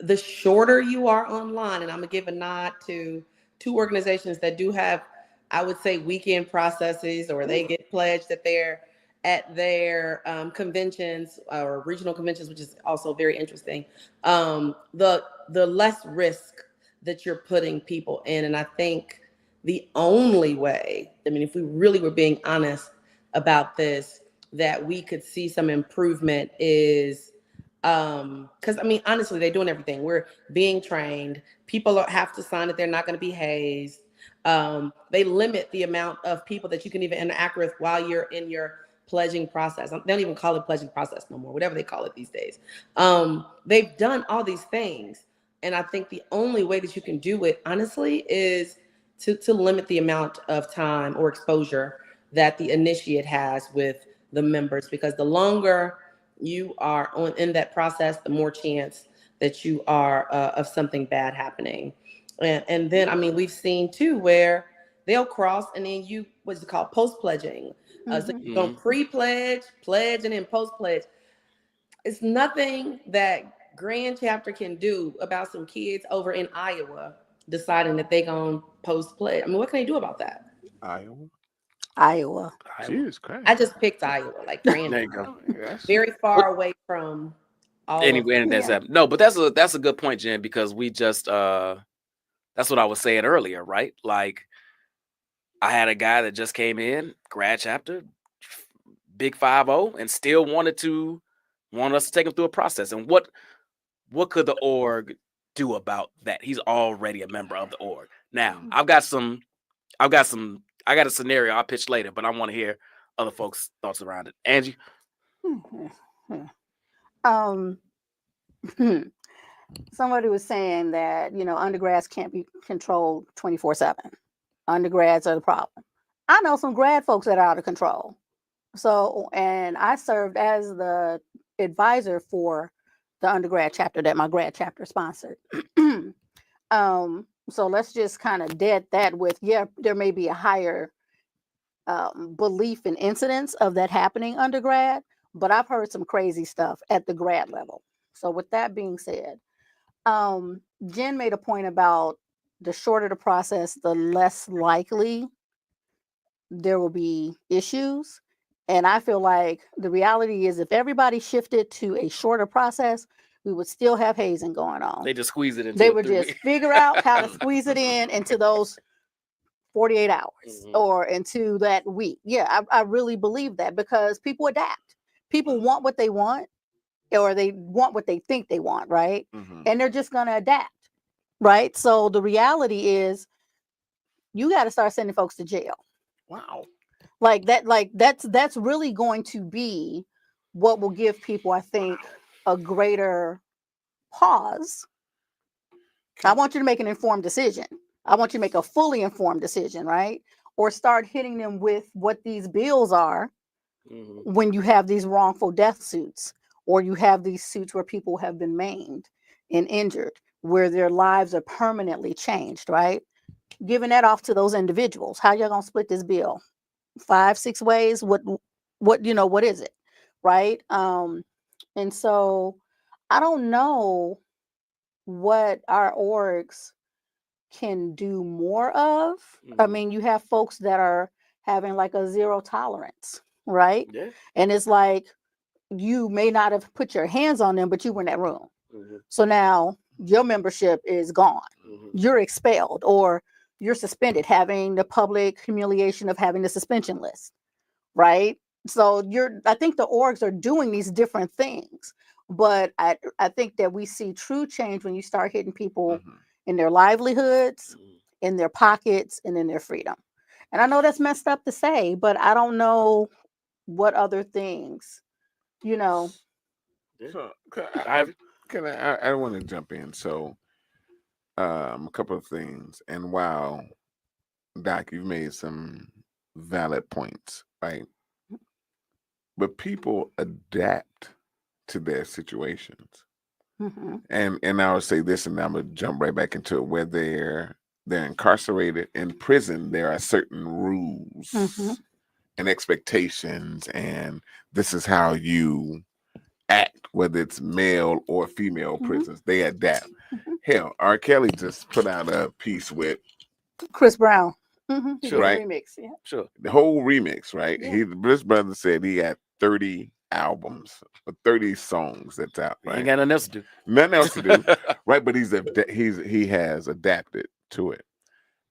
the shorter you are online, and I'm gonna give a nod to two organizations that do have, I would say, weekend processes, or they get pledged that they're at their conventions or regional conventions, which is also very interesting. The less risk that you're putting people in. And I think the only way, I mean, if we really were being honest about this, that we could see some improvement is, because I mean, honestly, they're doing everything. We're being trained. People have to sign that they're not going to be hazed. They limit the amount of people that you can even interact with while you're in your pledging process. They don't even call it pledging process no more, whatever they call it these days. They've done all these things. And I think the only way that you can do it, honestly, is to limit the amount of time or exposure that the initiate has with the members, because the longer you are in that process, the more chance that you are of something bad happening. And then, I mean, we've seen too where they'll cross and then what's it called, post-pledging. So you're going to pre-pledge, pledge, and then post-pledge. It's nothing that Grand Chapter can do about some kids over in Iowa deciding that they're going to post-pledge. I mean, what can they do about that? Iowa. Jesus Christ. I just picked Iowa, like random. There you go. Very far away from all Anyway, that's happened. No, but that's a good point, Jen, because we just that's what I was saying earlier, right? Like I had a guy that just came in, grad chapter, big 5-0, and still wanted us to take him through a process. And what could the org do about that? He's already a member of the org. Now, I got a scenario I'll pitch later, but I want to hear other folks' thoughts around it. Angie? Somebody was saying that, undergrads can't be controlled 24/7. Undergrads are the problem. I know some grad folks that are out of control. So, and I served as the advisor for the undergrad chapter that my grad chapter sponsored. So let's just kind of dead that with, there may be a higher belief and incidence of that happening undergrad, but I've heard some crazy stuff at the grad level. So with that being said, Jen made a point about the shorter the process, the less likely there will be issues. And I feel like the reality is if everybody shifted to a shorter process, we would still have hazing going on. They just squeeze it into They would just figure out how to squeeze it into those 48 hours or into that week. Yeah, I really believe that because people adapt. People want what they want, or they want what they think they want, right? And they're just going to adapt, right? So the reality is you got to start sending folks to jail. Wow. That's really going to be what will give people, I think, a greater pause. I want you to make an informed decision. I want you to make a fully informed decision, right? Or start hitting them with what these bills are when you have these wrongful death suits, or you have these suits where people have been maimed and injured, where their lives are permanently changed, right? Giving that off to those individuals. How y'all gonna split this bill? 5-6 ways? What is it? Right? And so I don't know what our orgs can do more of. I mean, you have folks that are having like a zero tolerance, right? Yeah. And it's like, you may not have put your hands on them, but you were in that room. Mhm. So now your membership is gone. Mhm. You're expelled or you're suspended, having the public humiliation of having the suspension list, right? So I think the orgs are doing these different things, but I think that we see true change when you start hitting people Mhm. in their livelihoods, Mhm. in their pockets, and in their freedom. And I know that's messed up to say, but I don't know what other things, you know. So Ivy? I want to jump in. So a couple of things. And wow, Doc, you've made some valid points, right? But people adapt to their situations. Mhm, And I would say this, and I'm gonna jump right back into it, where they're incarcerated in prison, there are certain rules mhm, and expectations, and this is how you act, whether it's male or female mhm, prisons. They adapt. mhm. Hell, R. Kelly just put out a piece with Chris Brown. He did a Sure. right remix. Yeah. Sure. the whole remix, right? Yeah. His brother said he had 30 albums or 30 songs that's out, He ain't right? got nothing else to do. Nothing else to do, right? But he has adapted to it.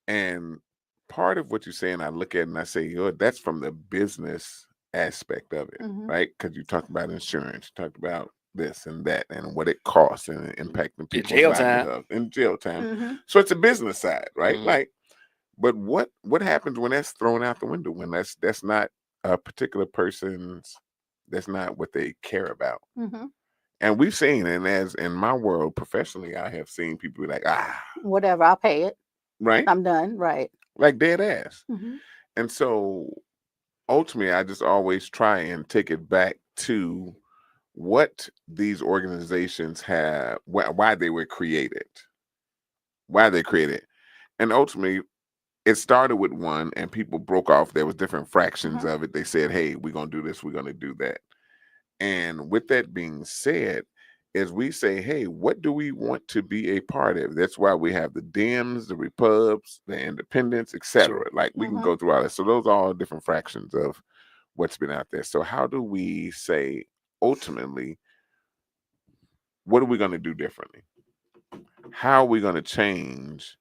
And part of what you're saying, I look at it and I say, that's from the business aspect of it, Mhm, right? Because you talked about insurance, you talked about this and that, and what it costs and impacting people's jail time. livelihood in jail time. mhm, So it's a business side, right? Mhm. Like, but what happens when that's thrown out the window? When that's not a particular person's, that's not what they care about. mhm. And we've seen, and as in my world professionally, I have seen people be like, Whatever, I'll pay it. right, I'm done. Right. like dead ass. Mhm, And so ultimately, I just always try and take it back to what these organizations have, why they were created, why they created, and ultimately, it started with one, and people broke off. There was different fractions mhm, of it. They said, "Hey, we're gonna do this. We're gonna do that." And with that being said, is we say, "Hey, what do we want to be a part of?" That's why we have the Dems, the Repubs, the Independents, etc. Sure. Like we can mhm, go through all that. So those are all different fractions of what's been out there. So how do we say ultimately, what are we going to do differently? How are we going to change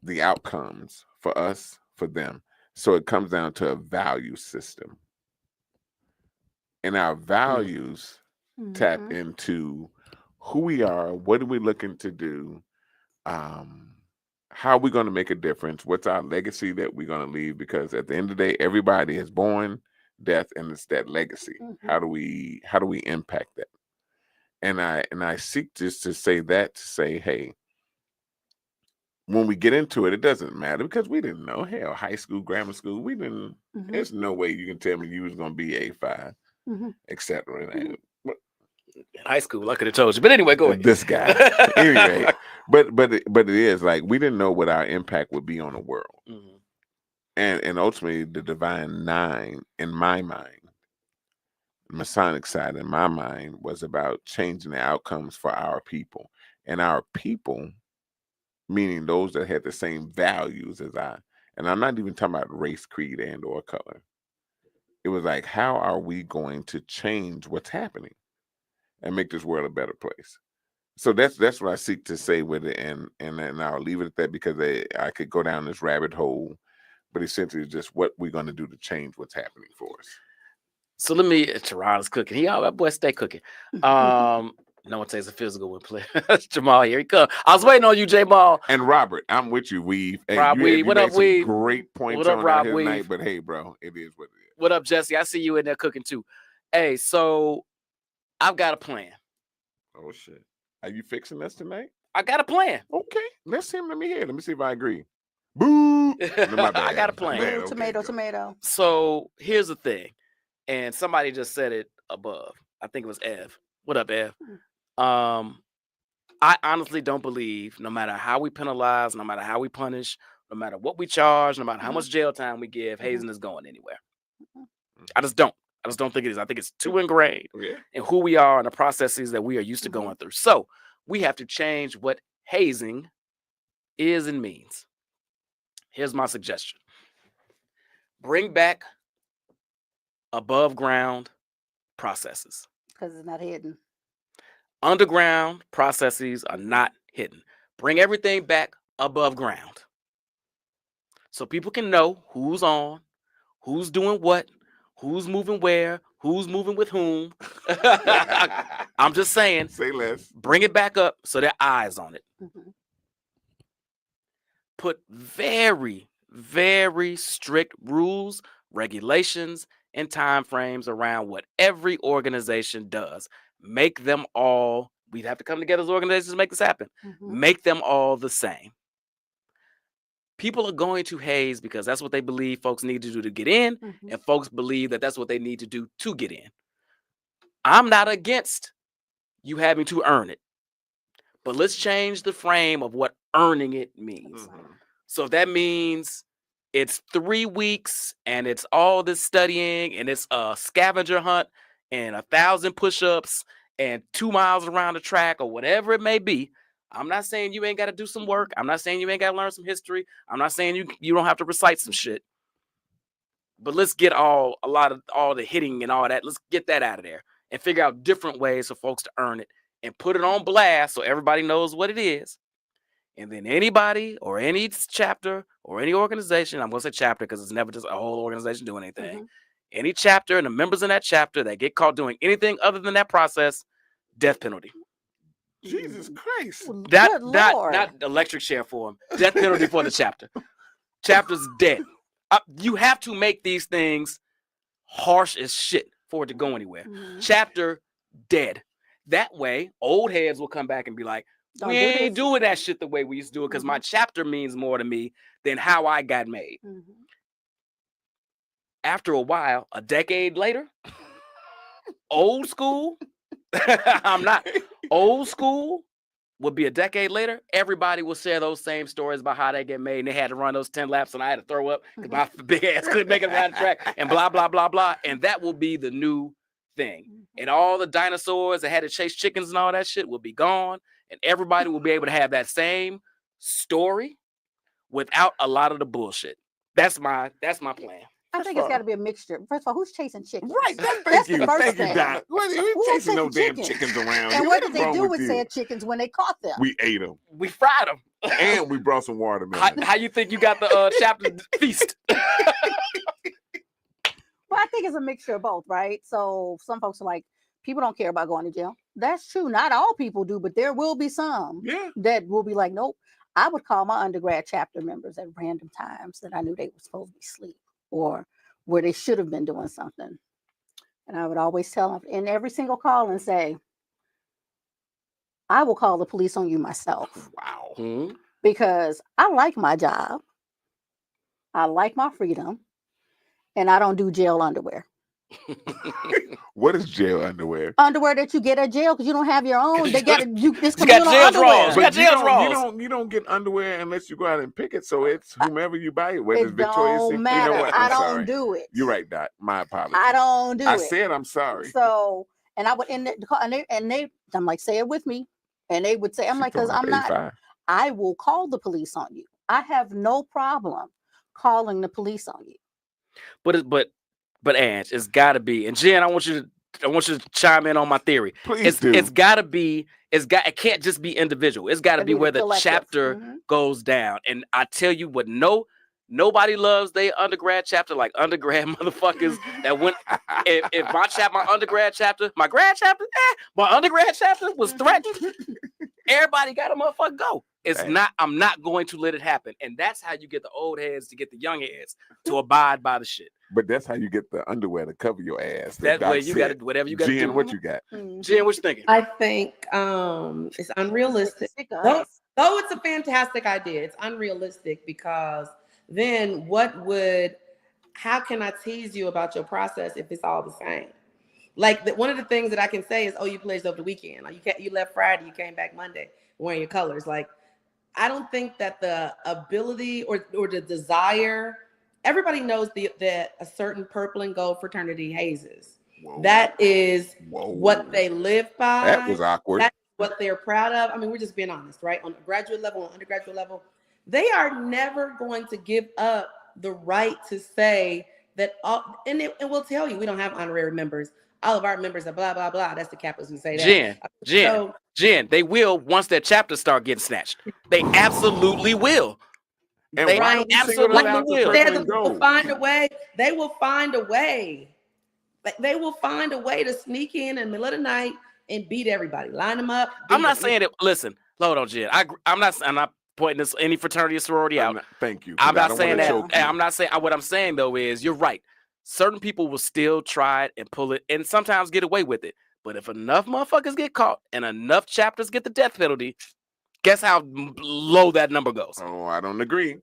the outcomes for us, for them? So it comes down to a value system. And our values tap mhm, into who we are, what are we looking to do, um, how are we going to make a difference, what's our legacy that we're going to leave? Because at the end of the day, everybody is born, death, and it's that legacy. mhm, How do we impact that? And I seek just to say that, to say, hey, when we get into it, it doesn't matter because we didn't know. Hell, high school, grammar school, we didn't. mhm, There's no way you can tell me you was gonna be A5, mhm, etc. mhm. In high school, I could have told you. But anyway, go ahead. This guy, anyway. But it is like we didn't know what our impact would be on the world, Mhm. and ultimately the divine nine in my mind, Masonic side in my mind, was about changing the outcomes for our people, and our people meaning those that had the same values as I. And I'm not even talking about race, creed, and or color. It was like, how are we going to change what's happening and make this world a better place? So that's what I seek to say with it, and I'll leave it at that because I could go down this rabbit hole, but essentially it's just what we're going to do to change what's happening for us. So let me. Teron cooking. He all that boy stay cooking. No one takes a physical when play. Jamal, here he come. I was waiting on you, Jamal. And Robert, I'm with you, Weave. Hey, Rob Weave. you What made up, some Weave? great points What up, on out Rob here tonight, Weave? but hey, bro, it is what it is. What up, Jesse? I see you in there cooking too. Hey, so I've got a plan. Oh shit. Are you fixing us tonight? I got a plan. Okay, let's see. Let me hear. Let me see if I agree. Boo! No, my bad. I got a My plan. bad. Ooh, Okay, tomato, go. tomato. So here's the thing, and somebody just said it above. I think it was Ev. What up, Ev? I honestly don't believe, no matter how we penalize, no matter how we punish, no matter what we charge, no matter how much jail time we give, hazing is going anywhere. I just don't. I just don't think it is. I think it's too ingrained in who we are and the processes that we are used to going through. So we have to change what hazing is and means. Here's my suggestion. Bring back above ground processes. Because it's not hidden. Underground processes are not hidden. Bring everything back above ground so people can know who's on, who's doing what, who's moving where, who's moving with whom. I'm just saying, Say less. bring it back up so there are eyes on it. Mhm. Put very, very strict rules, regulations, and time frames around what every organization does. Make them all, we'd have to come together as organizations to make this happen. Mhm. Make them all the same. People are going to haze because that's what they believe folks need to do to get in, Mhm. and folks believe that that's what they need to do to get in. I'm not against you having to earn it, but let's change the frame of what earning it means. Mhm. So if that means it's 3 weeks and it's all this studying and it's a scavenger hunt and 1,000 push-ups and 2 miles around the track or whatever it may be. I'm not saying you ain't got to do some work. I'm not saying you ain't got to learn some history. I'm not saying you don't have to recite some shit. But let's get all the hitting and all that. Let's get that out of there and figure out different ways for folks to earn it and put it on blast so everybody knows what it is. And then anybody or any chapter or any organization, I'm going to say chapter because it's never just a whole organization doing anything. Mhm. Any chapter and the members in that chapter that get caught doing anything other than that process, death penalty. Jesus Christ. Well, Not good Lord. electric chair for him. Death penalty for the chapter. Chapter's dead. You have to make these things harsh as shit for it to go anywhere. Mhm. Chapter dead. That way, old heads will come back and be like, Don't we do ain't this. doing that shit the way we used to do it because my chapter means more to me than how I got made. Mhm. After a while, a decade later, old school, I'm not, old school would be a decade later. Everybody will share those same stories about how they get made and they had to run those 10 laps and I had to throw up because my big ass couldn't make it around the track and blah, blah, blah, blah. And that will be the new thing. And all the dinosaurs that had to chase chickens and all that shit will be gone. And everybody will be able to have that same story without a lot of the bullshit. That's my plan. I think it's got to be a mixture. First of all, who's chasing chickens? Right. That's Thank the you. first Thank you, thing. Doc. What are you Who chasing no chasing damn chickens? chickens around? And here? what What's did they wrong do with you? said chickens when they caught them? We ate them. We fried them. And we brought some watermelon. How you think you got the chapter feast? Well, I think it's a mixture of both, right? So some folks are like, people don't care about going to jail. That's true. Not all people do, but there will be some Yeah. that will be like, nope. I would call my undergrad chapter members at random times that I knew they were supposed to be asleep or where they should have been doing something. And I would always tell them in every single call and say, I will call the police on you myself Wow. Mhm. because I like my job. I like my freedom. And I don't do jail underwear. What is jail underwear? Underwear that you get at jail because you don't have your own. They got this You communal got jail underwear. draws. You got jail draws. You don't get underwear unless you go out and pick it. So it's whomever you buy it, whether it's It Victoria's don't Secret. matter. You know what? I I'm don't sorry. do it. You're right, Doc. My apologies. I don't do I it. said I'm sorry. So, and I would end the call, and they, I'm like, say it with me, and they would say, I'm She like, because throwing up I'm not. 85. I will call the police on you. I have no problem calling the police on you. But Ange, it's got to be. And Jen, I want you to chime in on my theory. Please do. It's got to be. It can't just be individual. It's got to be where the collective. chapter goes down. And I tell you what, nobody loves their undergrad chapter like undergrad motherfuckers that went. If my undergrad chapter, my grad chapter, my undergrad chapter was threatened. Everybody got a motherfucker go. It's not. I'm not going to let it happen. And that's how you get the old heads to get the young heads to abide by the shit. But that's how you get the underwear to cover your ass. That way you got to whatever you got to do. Jen, what you got? Jen, what you thinking? I think it's unrealistic. Though it's a fantastic idea, it's unrealistic because then how can I tease you about your process if it's all the same? Like one of the things that I can say is, oh, you pledged over the weekend. Like you left Friday, you came back Monday wearing your colors. Like, I don't think that the ability or the desire, everybody knows that a certain purple and gold fraternity hazes. Whoa. That is Whoa. what they live by. That was awkward. That's what they're proud of. I mean, we're just being honest, right? On a graduate level, on undergraduate level, they are never going to give up the right to say that, and we'll tell you, we don't have honorary members all of our members are blah, blah, blah. That's the Kappas who say that. Jen, they will once their chapters start getting snatched. They absolutely will. And They why do we single it out to will. purple and They will gold? find a way. They will find a way. They will find a way to sneak in the middle of the night and beat everybody. Line them up. I'm not saying it. Listen, hold on, Jen. I'm not pointing this any fraternity or sorority out. Thank you. I'm not saying that. I'm not saying. What I'm saying though is you're right. Certain people will still try it and pull it, and sometimes get away with it. But if enough motherfuckers get caught and enough chapters get the death penalty, guess how low that number goes? Oh, I don't agree.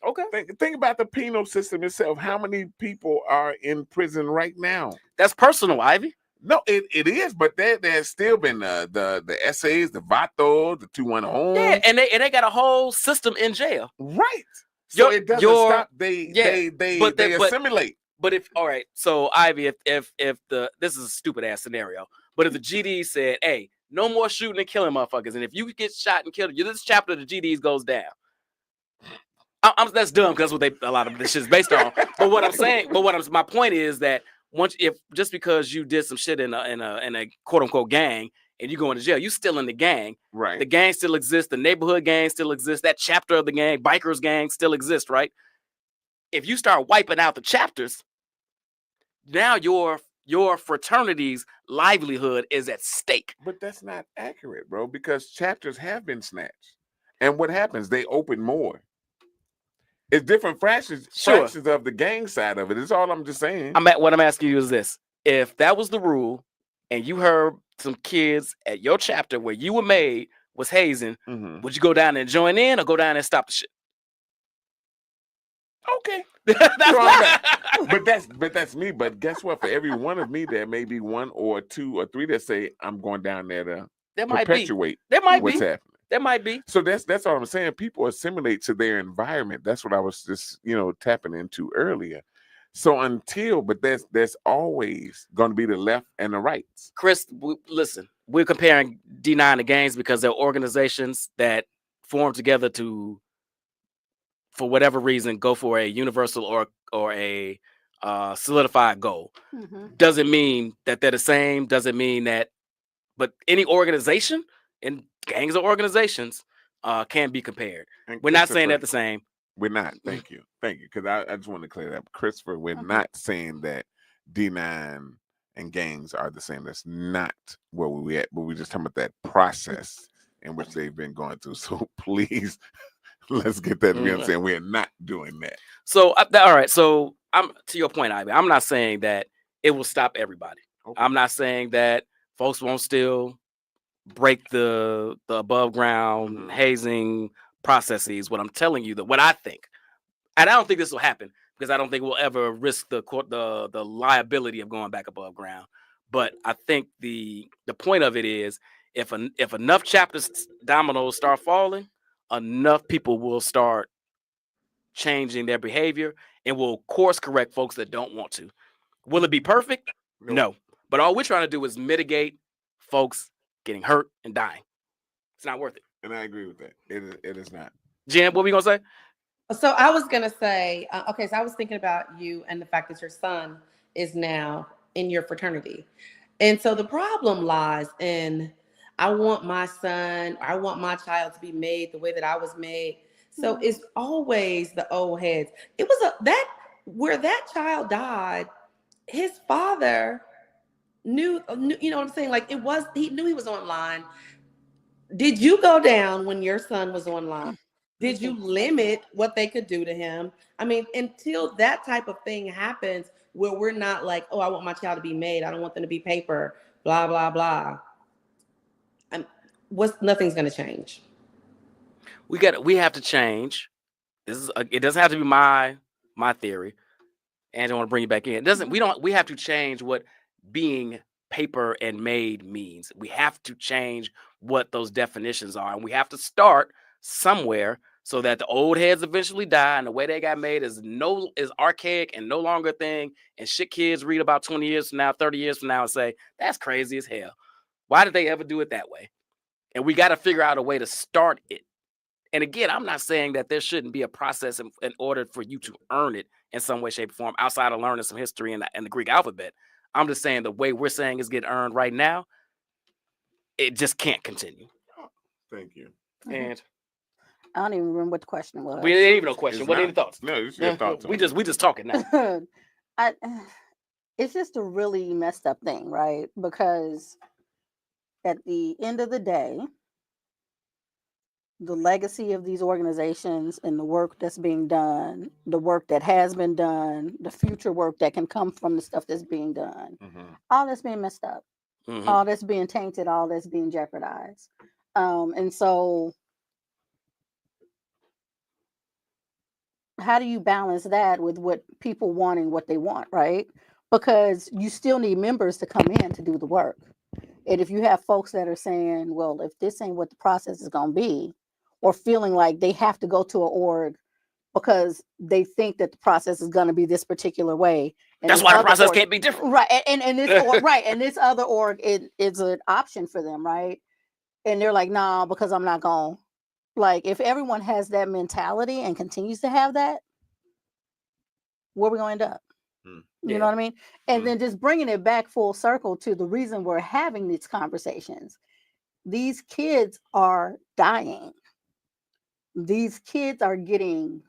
Okay. Think about the penal system itself. How many people are in prison right now? That's personal, Ivy. No, it is, but there's still been the essays, the vato, the 2-1 homes. Yeah, and they got a whole system in jail. Right. So it doesn't stop. They assimilate. But if all right, so Ivy, if this is a stupid ass scenario, but if the GD said, hey, no more shooting and killing motherfuckers, and if you get shot and killed, this chapter of the GDs goes down. That's dumb because that's what a lot of this shit is based on. But my point is that just because you did some shit in a quote unquote gang and you go into jail, you still in the gang. Right. The gang still exists. The neighborhood gang still exists. That chapter of the gang, bikers gang, still exists, right? If you start wiping out the chapters, now your fraternity's livelihood is at stake. But that's not accurate, bro, because chapters have been snatched. And what happens? They open more. It's different fractions of the gang side of it. It's all I'm just saying. What I'm asking you is this. If that was the rule and you heard some kids at your chapter where you were made was hazing, would you go down and join in or go down and stop the shit? Okay. But that's me. But guess what? For every one of me, there may be 1 or 2 or 3 that say I'm going down there to perpetuate what's happening. There might be. So that's all I'm saying. People assimilate to their environment. That's what I was just tapping into earlier. So there's always going to be the left and the rights. Chris, listen, we're comparing D9 to gangs because they're organizations that form together to, for whatever reason, go for a universal or a solidified goal. Doesn't mean that they're the same. Doesn't mean that, but any organization, and gangs or organizations can be compared. We're not saying that the same. We're not. Thank you. Because I just want to clear that up. Christopher, we're not saying that D9 and gangs are the same. That's not where we're at. But we're just talking about that process in which they've been going through. So please, let's get that to be understand. We're not doing that. So, all right. So I'm to your point, Ivy. I'm not saying that it will stop everybody. Okay. I'm not saying that folks won't still break the above ground hazing processes. What I'm telling you, what I think, and I don't think this will happen because I don't think we'll ever risk the liability of going back above ground. But I think the point of it is if enough chapters dominoes start falling, enough people will start changing their behavior and will course correct folks that don't want to. Will it be perfect? No. But all we're trying to do is mitigate folks getting hurt and dying. It's not worth it. And I agree with that. It is not. Jen, what were we gonna say? So I was gonna say, okay, so I was thinking about you and the fact that your son is now in your fraternity. And so the problem lies in, I want my son, I want my child to be made the way that I was made. So it's always the old heads. It was where that child died, his father knew, you know what I'm saying? Like he knew he was online. Did you go down when your son was online? Did you limit what they could do to him? I mean, until that type of thing happens where we're not like, oh, I want my child to be made. I don't want them to be paper, blah, blah, blah. Nothing's going to change. We have to change. It doesn't have to be my theory. And I want to bring you back in. We have to change what being paper and made means. We have to change what those definitions are. And we have to start somewhere so that the old heads eventually die and the way they got made is archaic and no longer a thing. And shit kids read about 20 years from now, 30 years from now and say, that's crazy as hell. Why did they ever do it that way? And we got to figure out a way to start it. And again, I'm not saying that there shouldn't be a process in order for you to earn it in some way, shape, or form outside of learning some history and the Greek alphabet. I'm just saying the way we're saying it's getting earned right now, it just can't continue. Thank you. And I don't even remember what the question was. we ain't even no question. It's What are not. your thoughts? No, it's your thoughts. We on just it. we just talking now. I, it's just a really messed up thing, right? Because at the end of the day, the legacy of these organizations and the work that's being done, the work that has been done, the future work that can come from the stuff that's being done, all that's being messed up, all that's being tainted, all that's being jeopardized. And so how do you balance that with what people wanting what they want, right? Because you still need members to come in to do the work. And if you have folks that are saying, well, if this ain't what the process is going to be, or feeling like they have to go to an org because they think that the process is going to be this particular way. And that's why the process can't be different. Right. And this right. And this other org is an option for them, right? And they're like, nah, because I'm not going. Like, if everyone has that mentality and continues to have that, where are we going to end up? You know what I mean? And then just bringing it back full circle to the reason we're having these conversations. These kids are dying. These kids are getting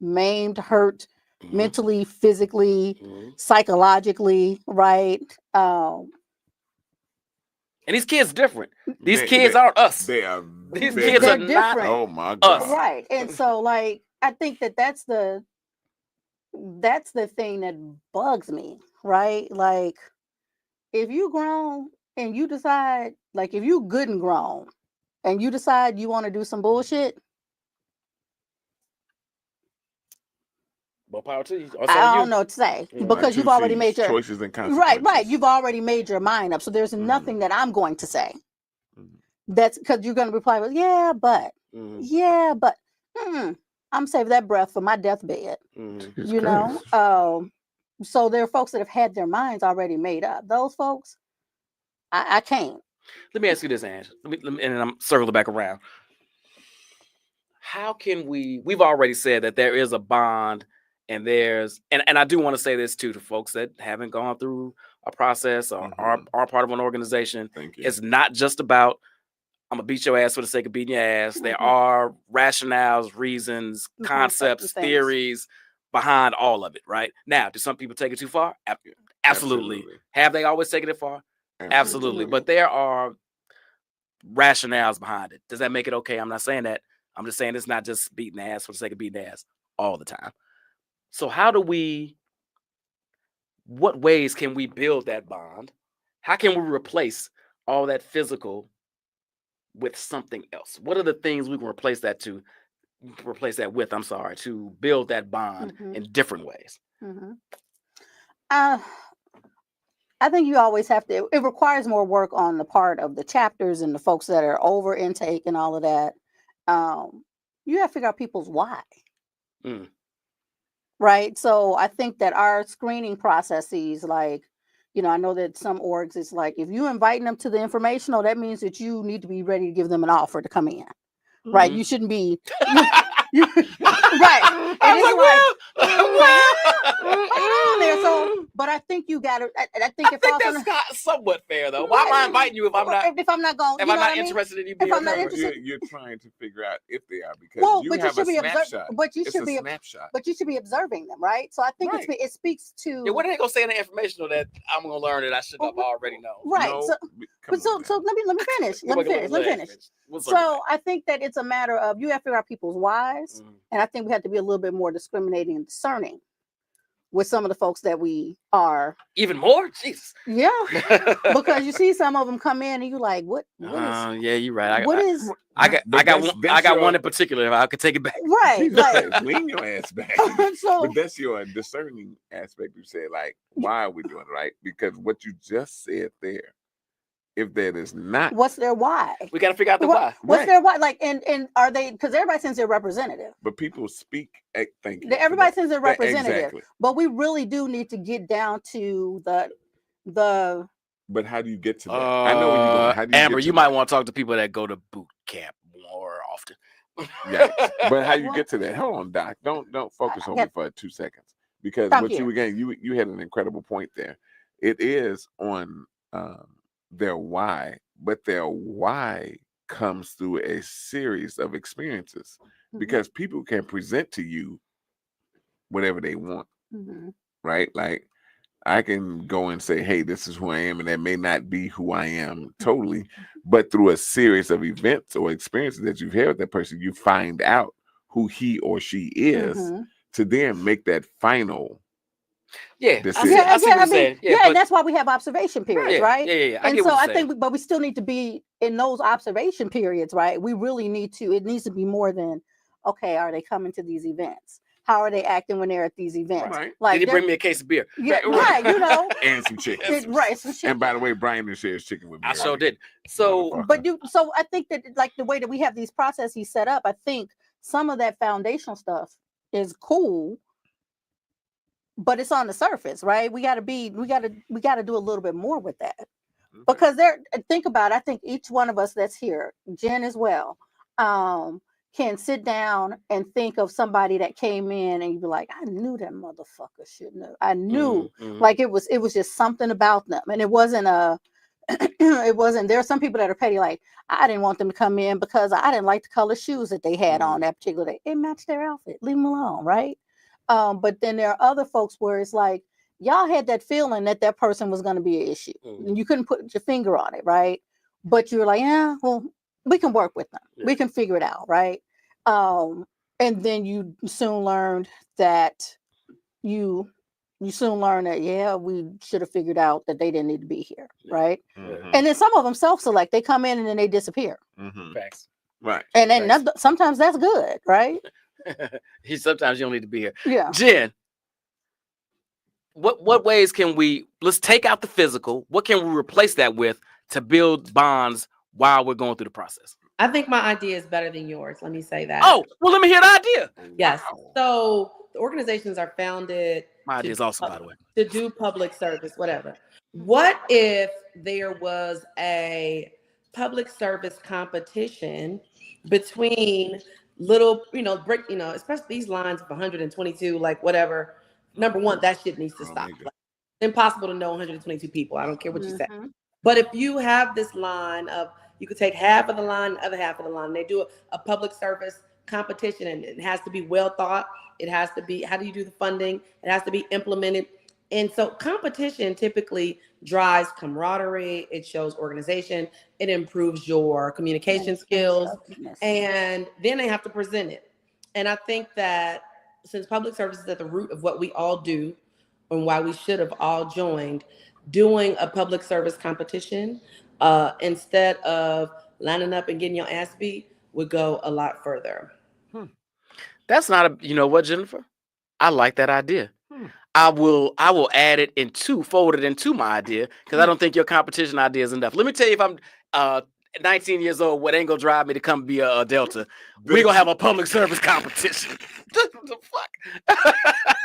maimed, hurt, mentally, physically, psychologically, right? And these kids different. These kids aren't us. They are. These kids are different. not Oh my God! us. Right. And so, like, I think that's the thing that bugs me, right? Like, if you grown and you decide, like, if you good and grown and you decide you want to do some bullshit, Well, power to you. I don't know what to say, because you've already made your choices and consequences. right. You've already made your mind up. So there's nothing that I'm going to say. That's because you're going to reply with, yeah, but I'm saving that breath for my deathbed. You know? So there are folks that have had their minds already made up. Those folks, I can't. Let me ask you this, Ange. Let me, and I'm circling back around. How can we've already said that there is a bond, and there's, and I do want to say this too to folks that haven't gone through a process or are part of an organization. Thank you. It's not just about, I'm gonna beat your ass for the sake of beating your ass. There are rationales, reasons, concepts, theories behind all of it, right? Now, do some people take it too far? Absolutely. Have they always taken it far? Absolutely. But there are rationales behind it. Does that make it okay? I'm not saying that. I'm just saying it's not just beating the ass for the sake of beating the ass all the time. So what ways can we build that bond? How can we replace all that physical with something else? What are the things we can replace that with, to build that bond in different ways? I think you always have to, it requires more work on the part of the chapters and the folks that are over intake and all of that. You have to figure out people's why. Right. So I think that our screening processes, like, you know, I know that some orgs, it's like, if you inviting them to the informational, that means that you need to be ready to give them an offer to come in. Right. You shouldn't be right. And it's so, but I think you got to. I think that's somewhat fair, though. Why am I inviting you if I'm not going? If I'm not interested in you being a member? You're trying to figure out if they are, because you have a snapshot. But you should be snapshot. But you should be observing them, right? So I think it speaks to. Yeah, what are they gonna say in the informational that I'm gonna learn that I should have already known? Right. So let me finish. Let me finish. So I think that it's a matter of, you have to figure out people's whys, and I think we have to be a little bit more discriminating and discerning with some of the folks that we are. Even more? Jesus. Yeah. Because you see some of them come in and you like, what is yeah, you're right. I got one in particular. If I could take it back. Right. Like, lean your ass back. But that's your discerning aspect. You said, like, why are we doing it, right? Because what you just said there, if that is not, what's their why? We got to figure out the why. What's their why? Like, and are they? Because everybody sends their representative. But people speak. Thank you. Everybody sends their representative. Exactly. But we really do need to get down to the. But how do you get to that? I know where you're going. How do you Amber, you might want to talk to people that go to boot camp more often. Yeah, but how you get to that? Hold on, Doc. Don't focus on me for 2 seconds, because what you had an incredible point there. it is on their why, but their why comes through a series of experiences Mhm. because people can present to you whatever they want, Mhm. right? Like I can go and say, hey, this is who I am, and that may not be who I am totally, but through a series of events or experiences that you've had with that person, you find out who he or she is Mhm. to then make that final Yeah, decision. I see what I you're mean, saying. Yeah, and but that's why we have observation periods, yeah, right? I And get so what you're I saying. think, but we still need to be in those observation periods, right? We really need to. It needs to be more than, okay, are they coming to these events? How are they acting when they're at these events? Right. Did Like, he they're- bring me a case of beer? yeah, right, you know, And some chicken. right, some shit. And by the way, Brian didn't share his chicken with me. I sure earlier. did. So Motherfucker. So I think that like the way that we have these processes set up, I think some of that foundational stuff is cool, but it's on the surface, right? We got to do a little bit more with that. Because think about it, I think each one of us that's here, Jen as well, can sit down and think of somebody that came in and you'd be like, I knew that motherfucker shouldn't have. I knew, like it was just something about them, and it wasn't there are some people that are petty, like I didn't want them to come in because I didn't like the color shoes that they had on that particular day. It matched their outfit. Leave them alone, right? But then there are other folks where it's like, y'all had that feeling that that person was going to be an issue. You couldn't put your finger on it, right? But you're like, yeah, well, we can work with them. We can figure it out, right? And then you soon learned that you soon learned that, yeah, we should have figured out that they didn't need to be here, right? And then some of them self-select. They come in and then they disappear. Facts. Right. And then sometimes that's good, right? Sometimes you don't need to be here. Yeah. Jen, what ways can let's take out the physical? What can we replace that with to build bonds while we're going through the process? I think my idea is better than yours. Let me say that. Oh, well, let me hear the idea. Yes. So the organizations are founded. My idea is awesome, by the way. To do public service, whatever. What if there was a public service competition between little, especially these lines of 122, like whatever. Number one, that shit needs to stop. Like, it's impossible to know 122 people. I don't care what you say. But if you have this line of, you could take half of the line, the other half of the line, they do a public service competition, and it has to be well thought. It has to be, how do you do the funding? It has to be implemented. And so competition typically drives camaraderie. It shows organization. It improves your communication skills. And then they have to present it. And I think that since public service is at the root of what we all do and why we should have all joined, doing a public service competition instead of lining up and getting your ass beat would go a lot further. That's not you know what, Jennifer? I like that idea. I will add it fold it into my idea, because I don't think your competition idea is enough. Let me tell you, if I'm 19 years old, what ain't gonna drive me to come be a Delta? We're gonna have a public service competition. What the fuck?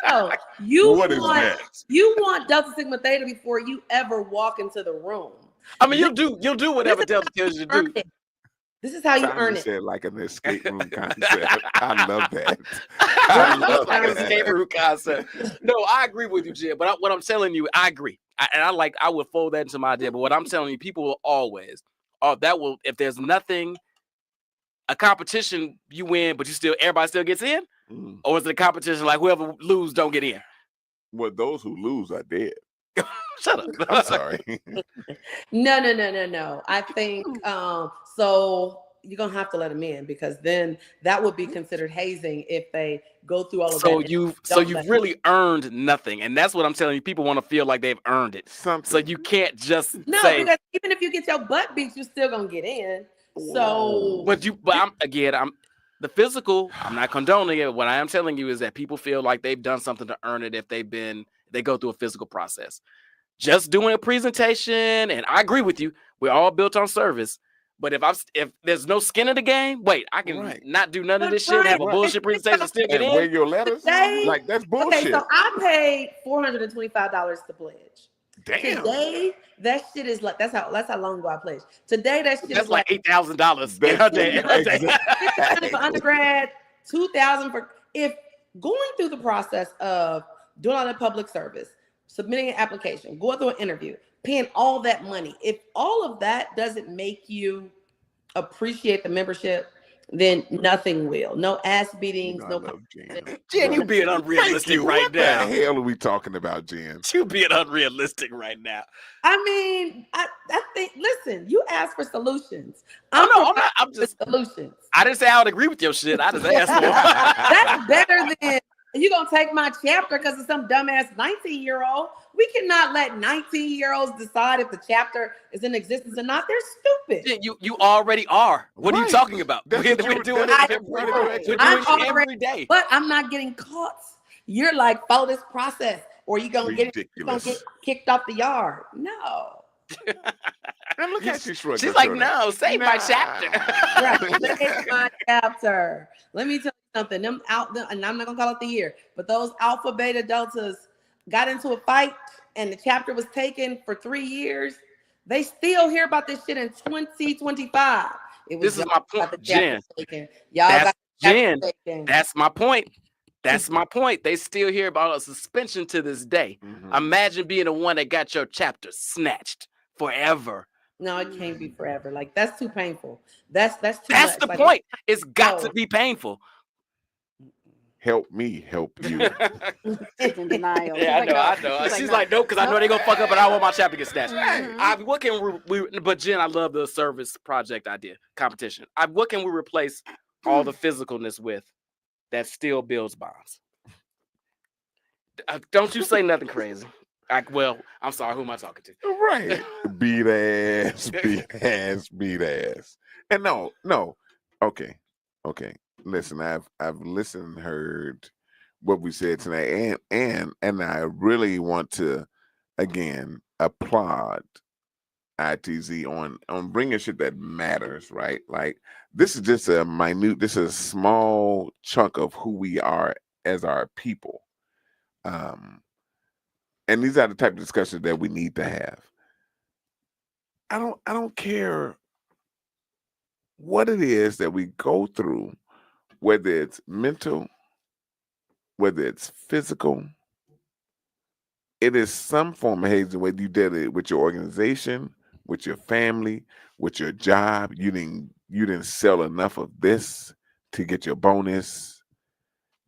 Oh, you want Delta Sigma Theta before you ever walk into the room. I mean, you'll do whatever Delta tells you to do. This is how you earn it. Said like an escape room concept. I love that. I love like an escape room concept. No, I agree with you, Jim. But what I'm telling you, I agree. I would fold that into my idea. But what I'm telling you, people will always, if there's nothing, a competition you win, but everybody still gets in, or is it a competition like whoever lose don't get in? Well, those who lose are dead. Shut up. I'm sorry. No. I think so you're gonna have to let them in, because then that would be considered hazing if they go through all of that. So you've really earned nothing, and that's what I'm telling you. People want to feel like they've earned it. So you can't just say, because even if you get your butt beat, you're still gonna get in. So, but I'm the physical. I'm not condoning it. What I am telling you is that people feel like they've done something to earn it if they go through a physical process. Just doing a presentation, and I agree with you. We're all built on service. But if there's no skin in the game, wait, I can not do none of this shit, have a bullshit presentation, still get in. Wear your letters? Like, that's bullshit. Okay, so I paid $425 to pledge. Damn. Today, that shit is like, that's how long ago I pledged. Today, that shit that's is like $8,000 in her day. $600 for undergrad, $2,000 for, if going through the process of doing all that public service, submitting an application, going through an interview, paying all that money. If all of that doesn't make you appreciate the membership, then nothing will. No ass beatings, I no. love Jen. Jen, you being Thank unrealistic you. right What now. the hell are we talking about, Jen? You being unrealistic right now. I mean, I think, listen, you asked for solutions. I'm providing not. I'm just. solutions. I didn't say I would agree with your shit. I just asked for. That's better than you gonna take my chapter because of some dumbass 19-year-old. We cannot let 19-year-olds decide if the chapter is in existence or not. They're stupid. Jen, you already are. What are you Right. talking about? That's We're what you- doing that's it what every you- day. We're I'm doing it every already- day. But I'm not getting caught. You're like, follow this process, or you're gonna get kicked off the yard. No. And look at you shrugging. She's like, no, save my chapter. Right. Save my chapter. Let me tell you something. And I'm not gonna call it the year, but those alpha beta deltas got into a fight and the chapter was taken for 3 years. They still hear about this shit in 2025. This is my point, Jen. Y'all That's got the Jen. chapter taken. That's my point. That's my point. They still hear about a suspension to this day. Mhm. Imagine being the one that got your chapter snatched forever. No, it can't be forever. Like, that's too painful. That's too That's much. the Like, point. It's got to no. be painful. Help me, help you. She's in denial. Yeah, She's I like, know. no. She's no. like, nope, because I know they're gonna fuck up, and I want my chapter to get snatched. Mhm. What can but Jen, I love the service project idea competition. What can we replace all the physicalness with that still builds bonds? Don't you say nothing crazy. I'm sorry. Who am I talking to? Right. Beat ass, beat ass, beat ass. And no. Okay. Listen, I've listened, heard what we said tonight, and I really want to again applaud ITZ on bringing shit that matters, right? Like, this is just this is a small chunk of who we are as our people. And these are the type of discussions that we need to have. I don't care what it is that we go through, whether it's mental, whether it's physical. It is some form of hazing, whether you did it with your organization, with your family, with your job. You didn't sell enough of this to get your bonus.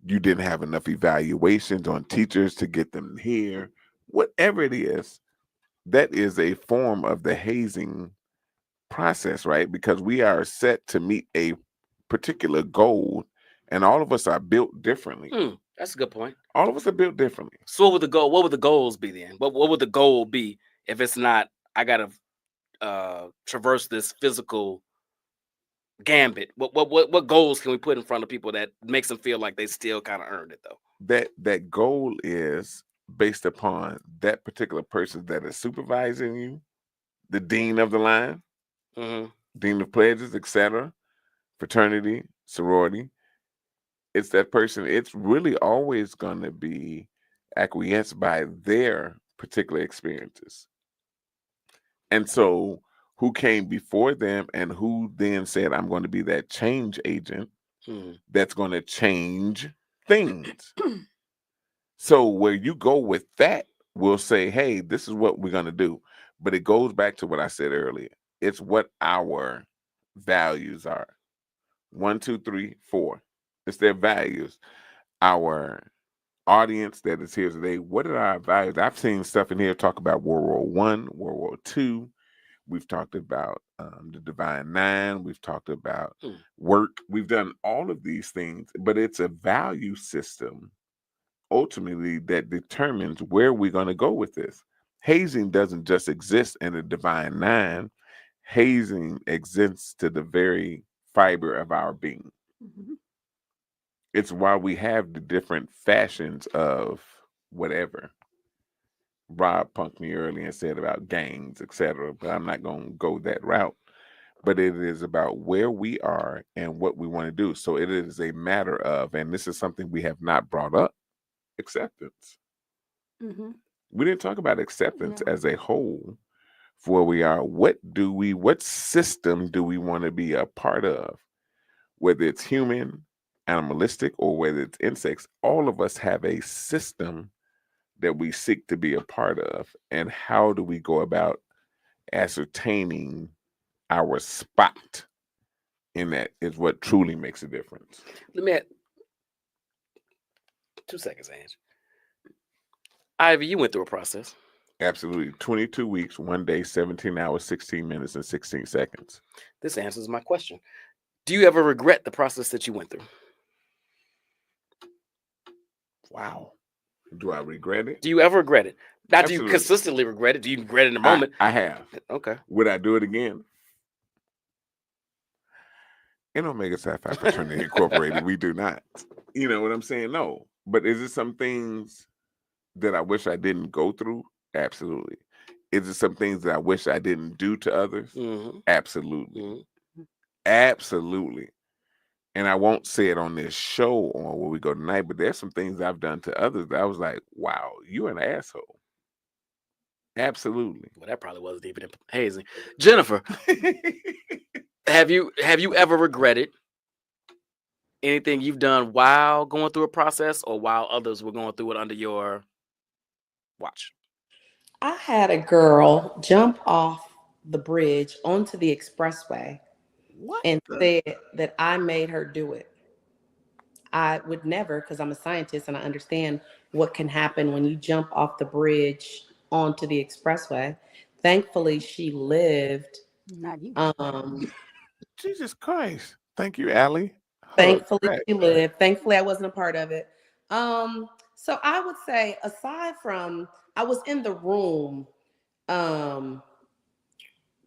You didn't have enough evaluations on teachers to get them here. Whatever it is, that is a form of the hazing process, right? Because we are set to meet a particular goal, and all of us are built differently. That's a good point. All of us are built differently. So what would the goals be then? What would the goal be if it's not I gotta traverse this physical gambit? What goals can we put in front of people that makes them feel like they still kind of earned it though? That goal is based upon that particular person that is supervising you, the dean of the line, dean of pledges, etc., fraternity, sorority. It's that person. It's really always going to be acquiesced by their particular experiences. And so who came before them and who then said, I'm going to be that change agent that's going to change things. So where you go with that, we'll say, hey, this is what we're going to do. But it goes back to what I said earlier. It's what our values are. 1, 2, 3, 4. It's their values. Our audience that is here today, what are our values? I've seen stuff in here talk about World War I, World War II. We've talked about the Divine Nine. We've talked about work. We've done all of these things, but it's a value system ultimately that determines where we're going to go with this. Hazing doesn't just exist in the Divine Nine. Hazing exists to the very fiber of our being. It's why we have the different fashions of whatever. Rob punked me earlier and said about gangs, etc., but I'm not going to go that route. But it is about where we are and what we want to do. So it is a matter of, and this is something we have not brought up, acceptance. We didn't talk about acceptance as a whole for where we are. What system do we want to be a part of? Whether it's human, animalistic, or whether it's insects, all of us have a system that we seek to be a part of, and how do we go about ascertaining our spot in that is what truly makes a difference. Let me add 2 seconds, Ange. Ivy, you went through a process. Absolutely. 22 weeks, 1 day, 17 hours, 16 minutes, and 16 seconds. This answers my question. Do you ever regret the process that you went through? Wow. Do I regret it? Do you ever regret it? Not do you Absolutely. consistently regret it? Do you regret it in the moment? I have. Okay. Would I do it again? In Omega Psi Phi Fraternity Incorporated, we do not. You know what I'm saying? No. But is it some things that I wish I didn't go through? Absolutely. Is it some things that I wish I didn't do to others? Mm-hmm. Absolutely. Mm-hmm. Absolutely. And I won't say it on this show or where we go tonight, but there's some things I've done to others that I was like, wow, you're an asshole. Absolutely. Well, that probably wasn't even hazing. Jennifer, have you ever regretted anything you've done while going through a process or while others were going through it under your watch? I had a girl jump off the bridge onto the expressway and said that I made her do it. I would never, because I'm a scientist and I understand what can happen when you jump off the bridge onto the expressway. Thankfully, she lived. Not you. Jesus Christ. Thank you, Allie. Thankfully, she lived. Thankfully, I wasn't a part of it. So I would say, aside from, I was in the room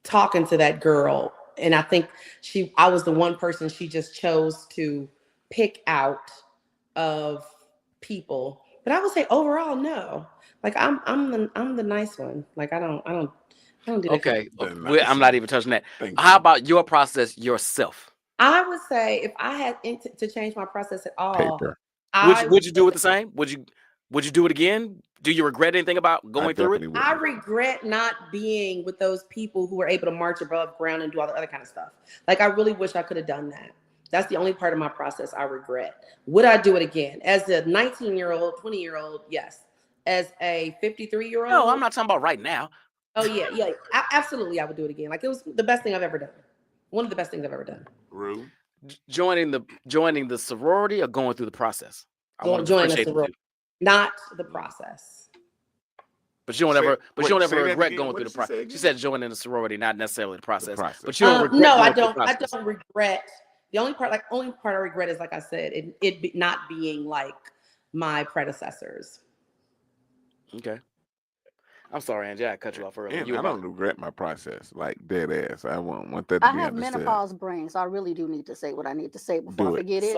talking to that girl, and I think I was the one person she just chose to pick out of people. But I would say overall, no. Like I'm the nice one. Like I don't do that. Okay. Nice I'm not even touching that. Thank How you. about your process yourself? I would say if I had to change my process at all, Paper. Would you do it the same? Would you do it again? Do you regret anything about going through it? I regret not being with those people who were able to march above ground and do all the other kind of stuff. Like I really wish I could have done that. That's the only part of my process I regret. Would I do it again? As a 19-year-old, 20-year-old, yes. As a 53-year-old? No, I'm not talking about right now. Oh, yeah. Absolutely, I would do it again. Like it was the best thing I've ever done. One of the best things I've ever done. Rue? Joining the sorority or going through the process? Joining the sorority, not the process. But you don't ever regret going through the process. process. She said joining the sorority, not necessarily the process. But you don't regret. No, I don't. I don't regret. The only part I regret is, like I said, it not being like my predecessors. Okay. I'm sorry, Angie. I cut you off earlier. I don't regret my process, like dead ass. I want that to I be have understood. menopause brain, so I really do need to say what I need to say before I forget it.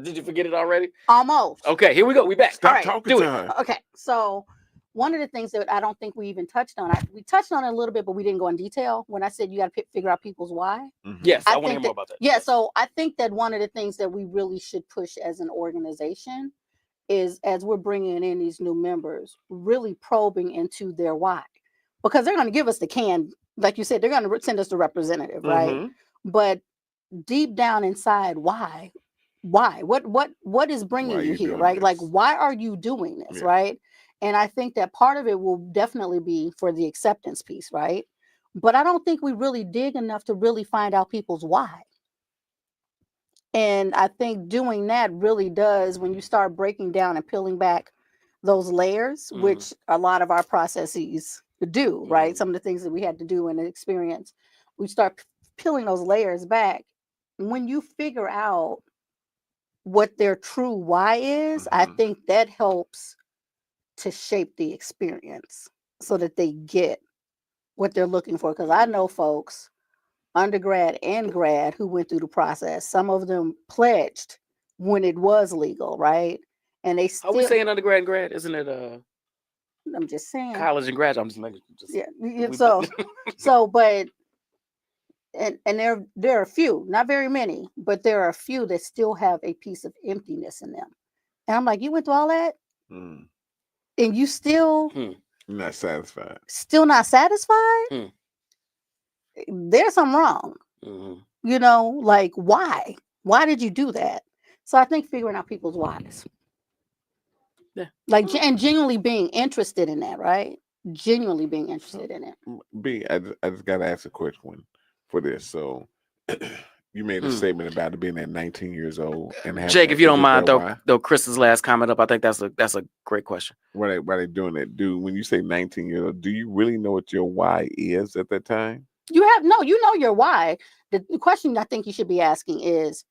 Did you forget it already? Almost. Okay, here we go. We back. Stop talking to her. Okay, so one of the things that I don't think we even touched on, we touched on it a little bit, but we didn't go in detail. When I said you got to figure out people's why. Mm-hmm. Yes, I want to hear more about that. Yeah, so I think that one of the things that we really should push as an organization is, as we're bringing in these new members, really probing into their why. Because they're going to give us the can, like you said, they're going to send us the representative, right? Mm-hmm. But deep down inside, why? What is bringing you here, right? This? Like, why are you doing this, right? And I think that part of it will definitely be for the acceptance piece, right? But I don't think we really dig enough to really find out people's why. And I think doing that really does, when you start breaking down and peeling back those layers, which a lot of our processes do, right? Some of the things that we had to do in the experience, we start peeling those layers back. When you figure out what their true why is, I think that helps to shape the experience so that they get what they're looking for. Because I know folks, undergrad and grad, who went through the process. Some of them pledged when it was legal, right? And they still. Are we saying undergrad and grad? Isn't it I'm just saying college and grad? I'm just making. But there are a few, not very many, but there are a few that still have a piece of emptiness in them. And I'm like, you went through all that, and you still not satisfied. Still not satisfied? There's something wrong. You know, like why? Why did you do that? So I think figuring out people's whys. Yeah. Like, and genuinely being interested in that, right? Genuinely being interested in it. B, I just got to ask a quick one for this. So, you made a Mm. statement about it being at 19 years old and having Jake, that. if you Is don't it mind, their why? throw Chris's last comment up. I think that's a great question. Why they doing that? When you say 19 years old, do you really know what your why is at that time? You know your why. The question I think you should be asking is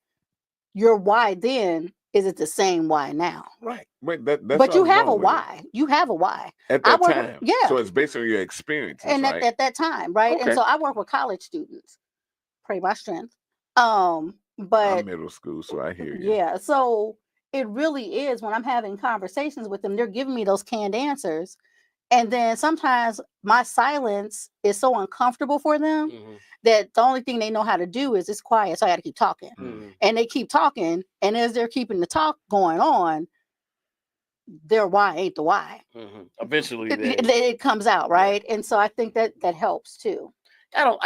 your why then, is it the same why now? Right. Wait, that's But you where I'm have a going with it. why. You have a why. At I that work time. yeah. So it's based on your experiences, And right? at that time, right? Okay. And so I work with college students. Pray my strength. I'm But middle school, so I hear you. yeah, so it really is when I'm having conversations with them, they're giving me those canned answers. And then sometimes my silence is so uncomfortable for them Mhm. that the only thing they know how to do is it's quiet. So I got to keep talking. Mhm. And they keep talking. And as they're keeping the talk going on, their why ain't the why. Mhm. Eventually, It comes out, right? And so I think that helps too. And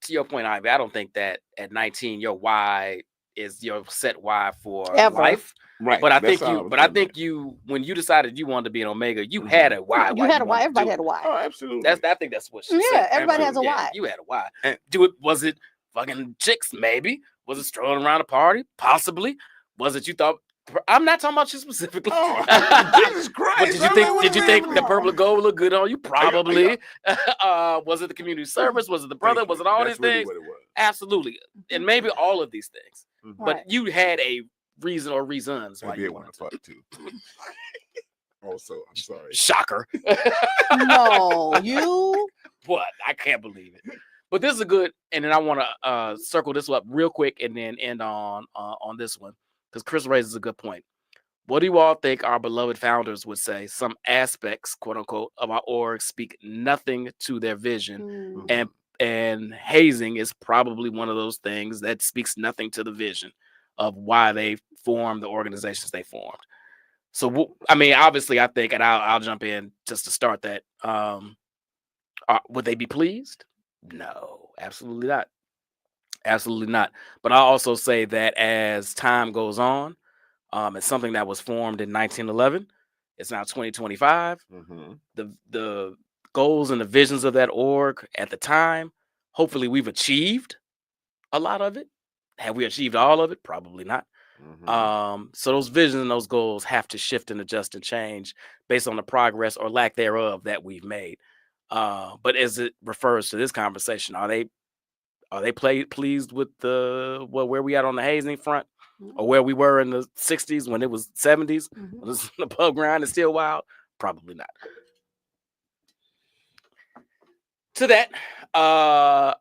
to your point, Ivy, I don't think that at 19 your why is your set why for Ever. life. Right. But I That's think all you, was but I getting think at. you, when you decided you wanted to be an Omega, you Mhm. had a why. You had a why. wanted to Everybody do had a it. why. Oh, absolutely. I think that's what she Yeah, said. everybody has a Absolutely. why. You had a why. And- Do it. Was it fucking chicks? Maybe. Was it strolling around a party? Possibly. Was it you thought? I'm not talking about you specifically. Oh, Jesus Christ! But did you I think? mean, what Did you is think happening? the purple and gold looked good on you? Probably. Yeah. Was it the community service? Was it the brother? Thank Was you. it all That's these really things? what it was. Absolutely, and maybe all of these things. Mhm. But Right. you had a reason or reasons why I you did want wanted to fuck too. Also, I'm sorry. Shocker. No, you. What? I can't believe it. But this is a good, and then I want to circle this up real quick and then end on this one because Chris raises a good point. What do you all think our beloved founders would say? Some aspects, quote unquote, of our org speak nothing to their vision, and hazing is probably one of those things that speaks nothing to the vision of why they formed the organizations they formed. So, I mean, obviously, I think, and I'll jump in just to start that. Would they be pleased? No, absolutely not. Absolutely not. But I'll also say that as time goes on, it's something that was formed in 1911. It's now 2025. Mm-hmm. The goals and the visions of that org at the time, hopefully we've achieved a lot of it. Have we achieved all of it? Probably not. Mm-hmm. So those visions and those goals have to shift and adjust and change based on the progress or lack thereof that we've made. But as it refers to this conversation, are they pleased with where we at on the hazing front, or where we were in the 60s when it was 70s, when it was the pub grind is still wild? Probably not. To that, I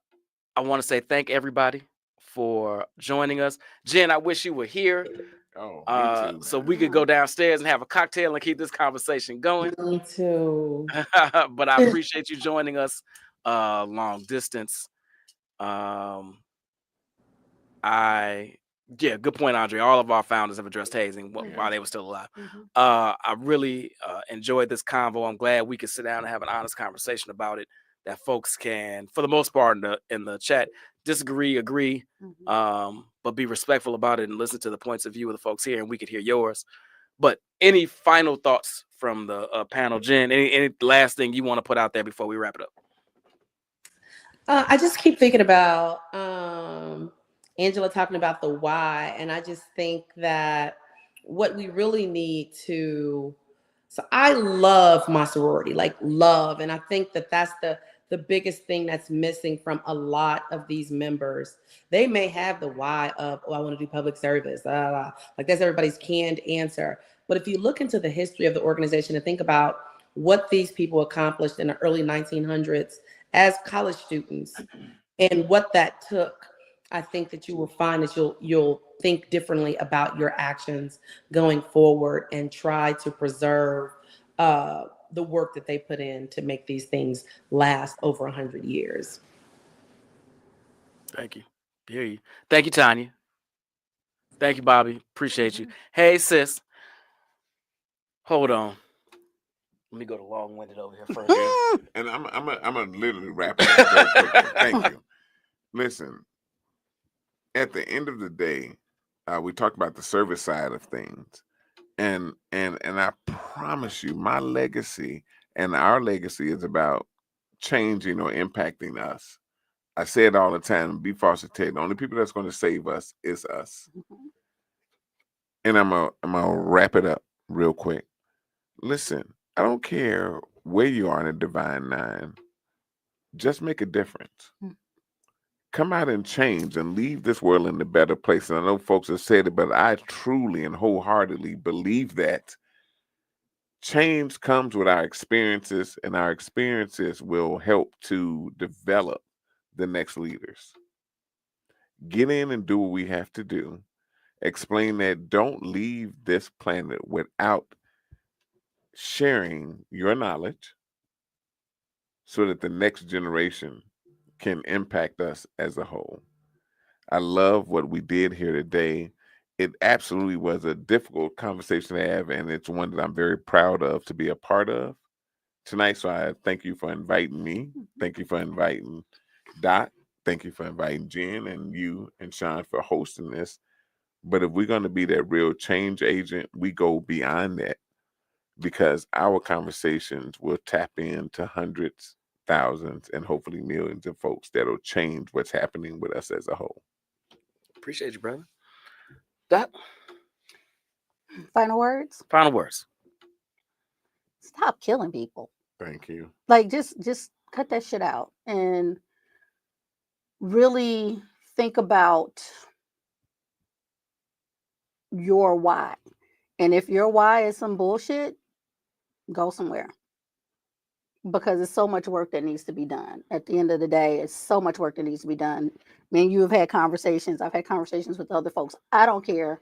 want to say thank everybody for joining us. Jen, I wish you were here. Oh, me too, So man. we could go downstairs and have a cocktail and keep this conversation going. Me too. But I appreciate you joining us long distance. Good point, Andre. All of our founders have addressed hazing while they were still alive. I really enjoyed this convo. I'm glad we could sit down and have an honest conversation about it, that folks can, for the most part in the chat, disagree, agree, but be respectful about it and listen to the points of view of the folks here, and we could hear yours. But any final thoughts from the panel, Jen? Any last thing you want to put out there before we wrap it up? I just keep thinking about Angela talking about the why, and I just think that what we really need to. So I love my sorority, like love, and I think that that's the biggest thing that's missing from a lot of these members. They may have the why of, oh, I want to do public service, like that's everybody's canned answer. But if you look into the history of the organization and think about what these people accomplished in the early 1900s as college students and what that took, I think that you will find that you'll think differently about your actions going forward and try to preserve the work that they put in to make these things last over 100 years. Thank you. Hear you. Thank you, Tanya. Thank you, Bobby. Appreciate you. Hey, sis. Hold on. Let me go to long-winded over here first. And I'm gonna literally wrap it up very quickly. Thank you. Listen, at the end of the day, we talked about the service side of things, And I promise you, my legacy and our legacy is about changing or impacting us. I say it all the time, be false the only people that's going to save us is us. Mhm. And I'm gonna wrap it up real quick. Listen, I don't care where you are in a divine nine, just make a difference. Mm. Come out and change and leave this world in a better place. And I know folks have said it, but I truly and wholeheartedly believe that change comes with our experiences, and our experiences will help to develop the next leaders. Get in and do what we have to do. Explain that don't leave this planet without sharing your knowledge so that the next generation can impact us as a whole. I love what we did here today. It absolutely was a difficult conversation to have, and it's one that I'm very proud of to be a part of tonight. So I thank you for inviting me. Thank you for inviting Doc. Thank you for inviting Jen and you and Sean for hosting this. But if we're going to be that real change agent, we go beyond that, because our conversations will tap into hundreds, thousands, and hopefully millions of folks that'll change what's happening with us as a whole. Appreciate you, brother. Doc, Final words. final words. Stop killing people. Thank you. Like just cut that shit out and really think about your why. And if your why is some bullshit, go somewhere. Because it's so much work that needs to be done. At the end of the day, it's so much work that needs to be done. I mean, you have had conversations. I've had conversations with other folks. I don't care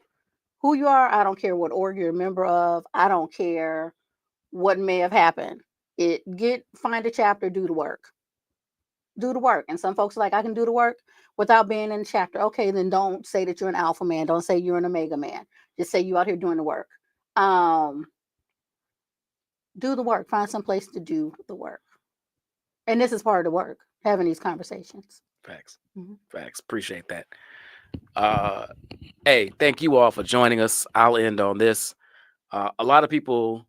who you are. I don't care what org you're a member of. I don't care what may have happened. Find a chapter, do the work. Do the work. And some folks are like, I can do the work without being in the chapter. Okay, then don't say that you're an alpha man. Don't say you're an omega man. Just say you out here doing the work. Do the work. Find some place to do the work. And this is part of the work, having these conversations. Facts. Mhm. Facts. Appreciate that. Hey, thank you all for joining us. I'll end on this. A lot of people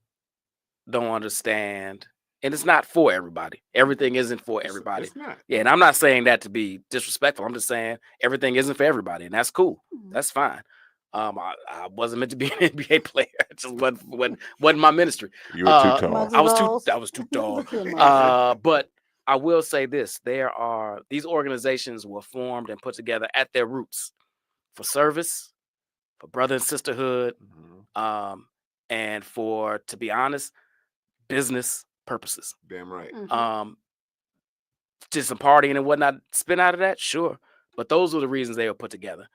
don't understand, and it's not for everybody. Everything isn't for everybody. It's not. Yeah, and I'm not saying that to be disrespectful. I'm just saying everything isn't for everybody, and that's cool. Mhm. That's fine. I wasn't meant to be an NBA player. It just wasn't my ministry. You were too tall. Mugsy I was Bowles. too tall. Kid Muggsy. But I will say this: these organizations were formed and put together at their roots for service, for brother and sisterhood, Mhm. and for, to be honest, business purposes. Damn right. Mhm. Just some partying and whatnot, spin out of that, sure. But those were the reasons they were put together.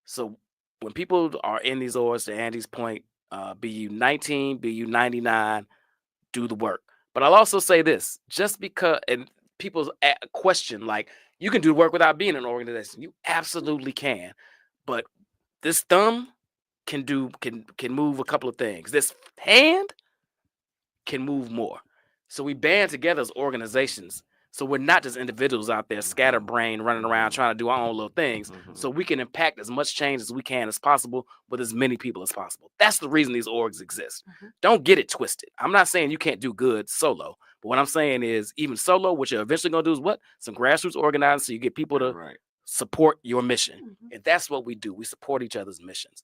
So when people are in these orgs, to Andy's point, be you 19, be you 99, do the work. But I'll also say this: just because, and people's question, like, you can do the work without being in an organization. You absolutely can. But this thumb can move a couple of things. This hand can move more. So we band together as organizations. So we're not just individuals out there scatterbrained running around trying to do our own little things. So we can impact as much change as we can as possible with as many people as possible. That's the reason these orgs exist. Don't get it twisted. I'm not saying you can't do good solo. But what I'm saying is, even solo, what you're eventually going to do is what? Some grassroots organizing, so you get people to support your mission. And that's what we do. We support each other's missions.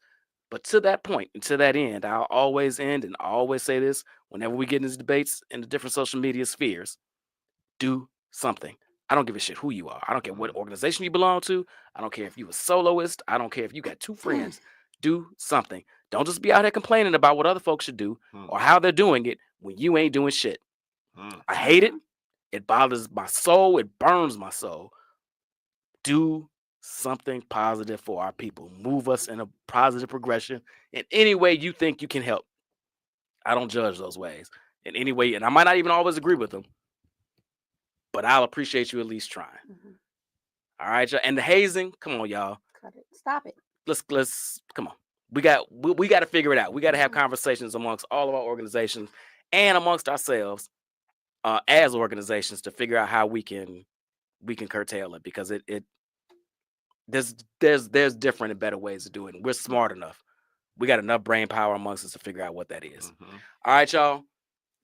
But to that point and to that end, I'll always end and I always say this whenever we get in these debates in the different social media spheres: do something. I don't give a shit who you are. I don't care what organization you belong to. I don't care if you a soloist. I don't care if you got two friends. Do something. Don't just be out here complaining about what other folks should do or how they're doing it when you ain't doing shit. I hate it. It bothers my soul. It burns my soul. Do something positive for our people. Move us in a positive progression in any way you think you can help. I don't judge those ways in any way, and I might not even always agree with them, but I'll appreciate you at least trying. All right, y'all. And the hazing, come on, y'all. Cut it. Stop it. Let's come on. We got to figure it out. We got to have conversations amongst all of our organizations and amongst ourselves as organizations to figure out how we can curtail it, because there's different and better ways to do it. And we're smart enough we got enough brain power amongst us to figure out what that is. Mhm. All right, y'all.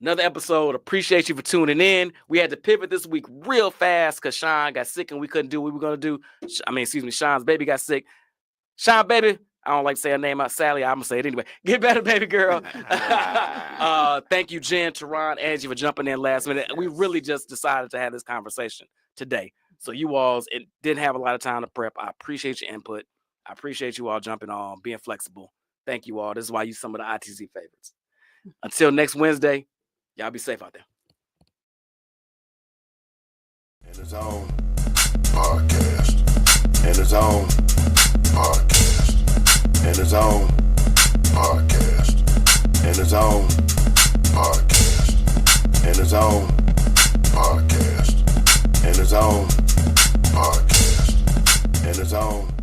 Another episode. Appreciate you for tuning in. We had to pivot this week real fast because Sean got sick and we couldn't do what we were going to do. Sean's baby got sick. Sean, baby, I don't like to say her name out, Sally. I'm going to say it anyway. Get better, baby girl. Thank you, Jen, Teron, Angie, for jumping in last minute. We really just decided to have this conversation today. So you all didn't have a lot of time to prep. I appreciate your input. I appreciate you all jumping on, being flexible. Thank you all. This is why you some of the ITZ favorites. Until next Wednesday, y'all be safe out there. In the Zone podcast. In the Zone podcast. In the Zone podcast. In the Zone podcast. In the Zone podcast. In the Zone podcast. In the Zone.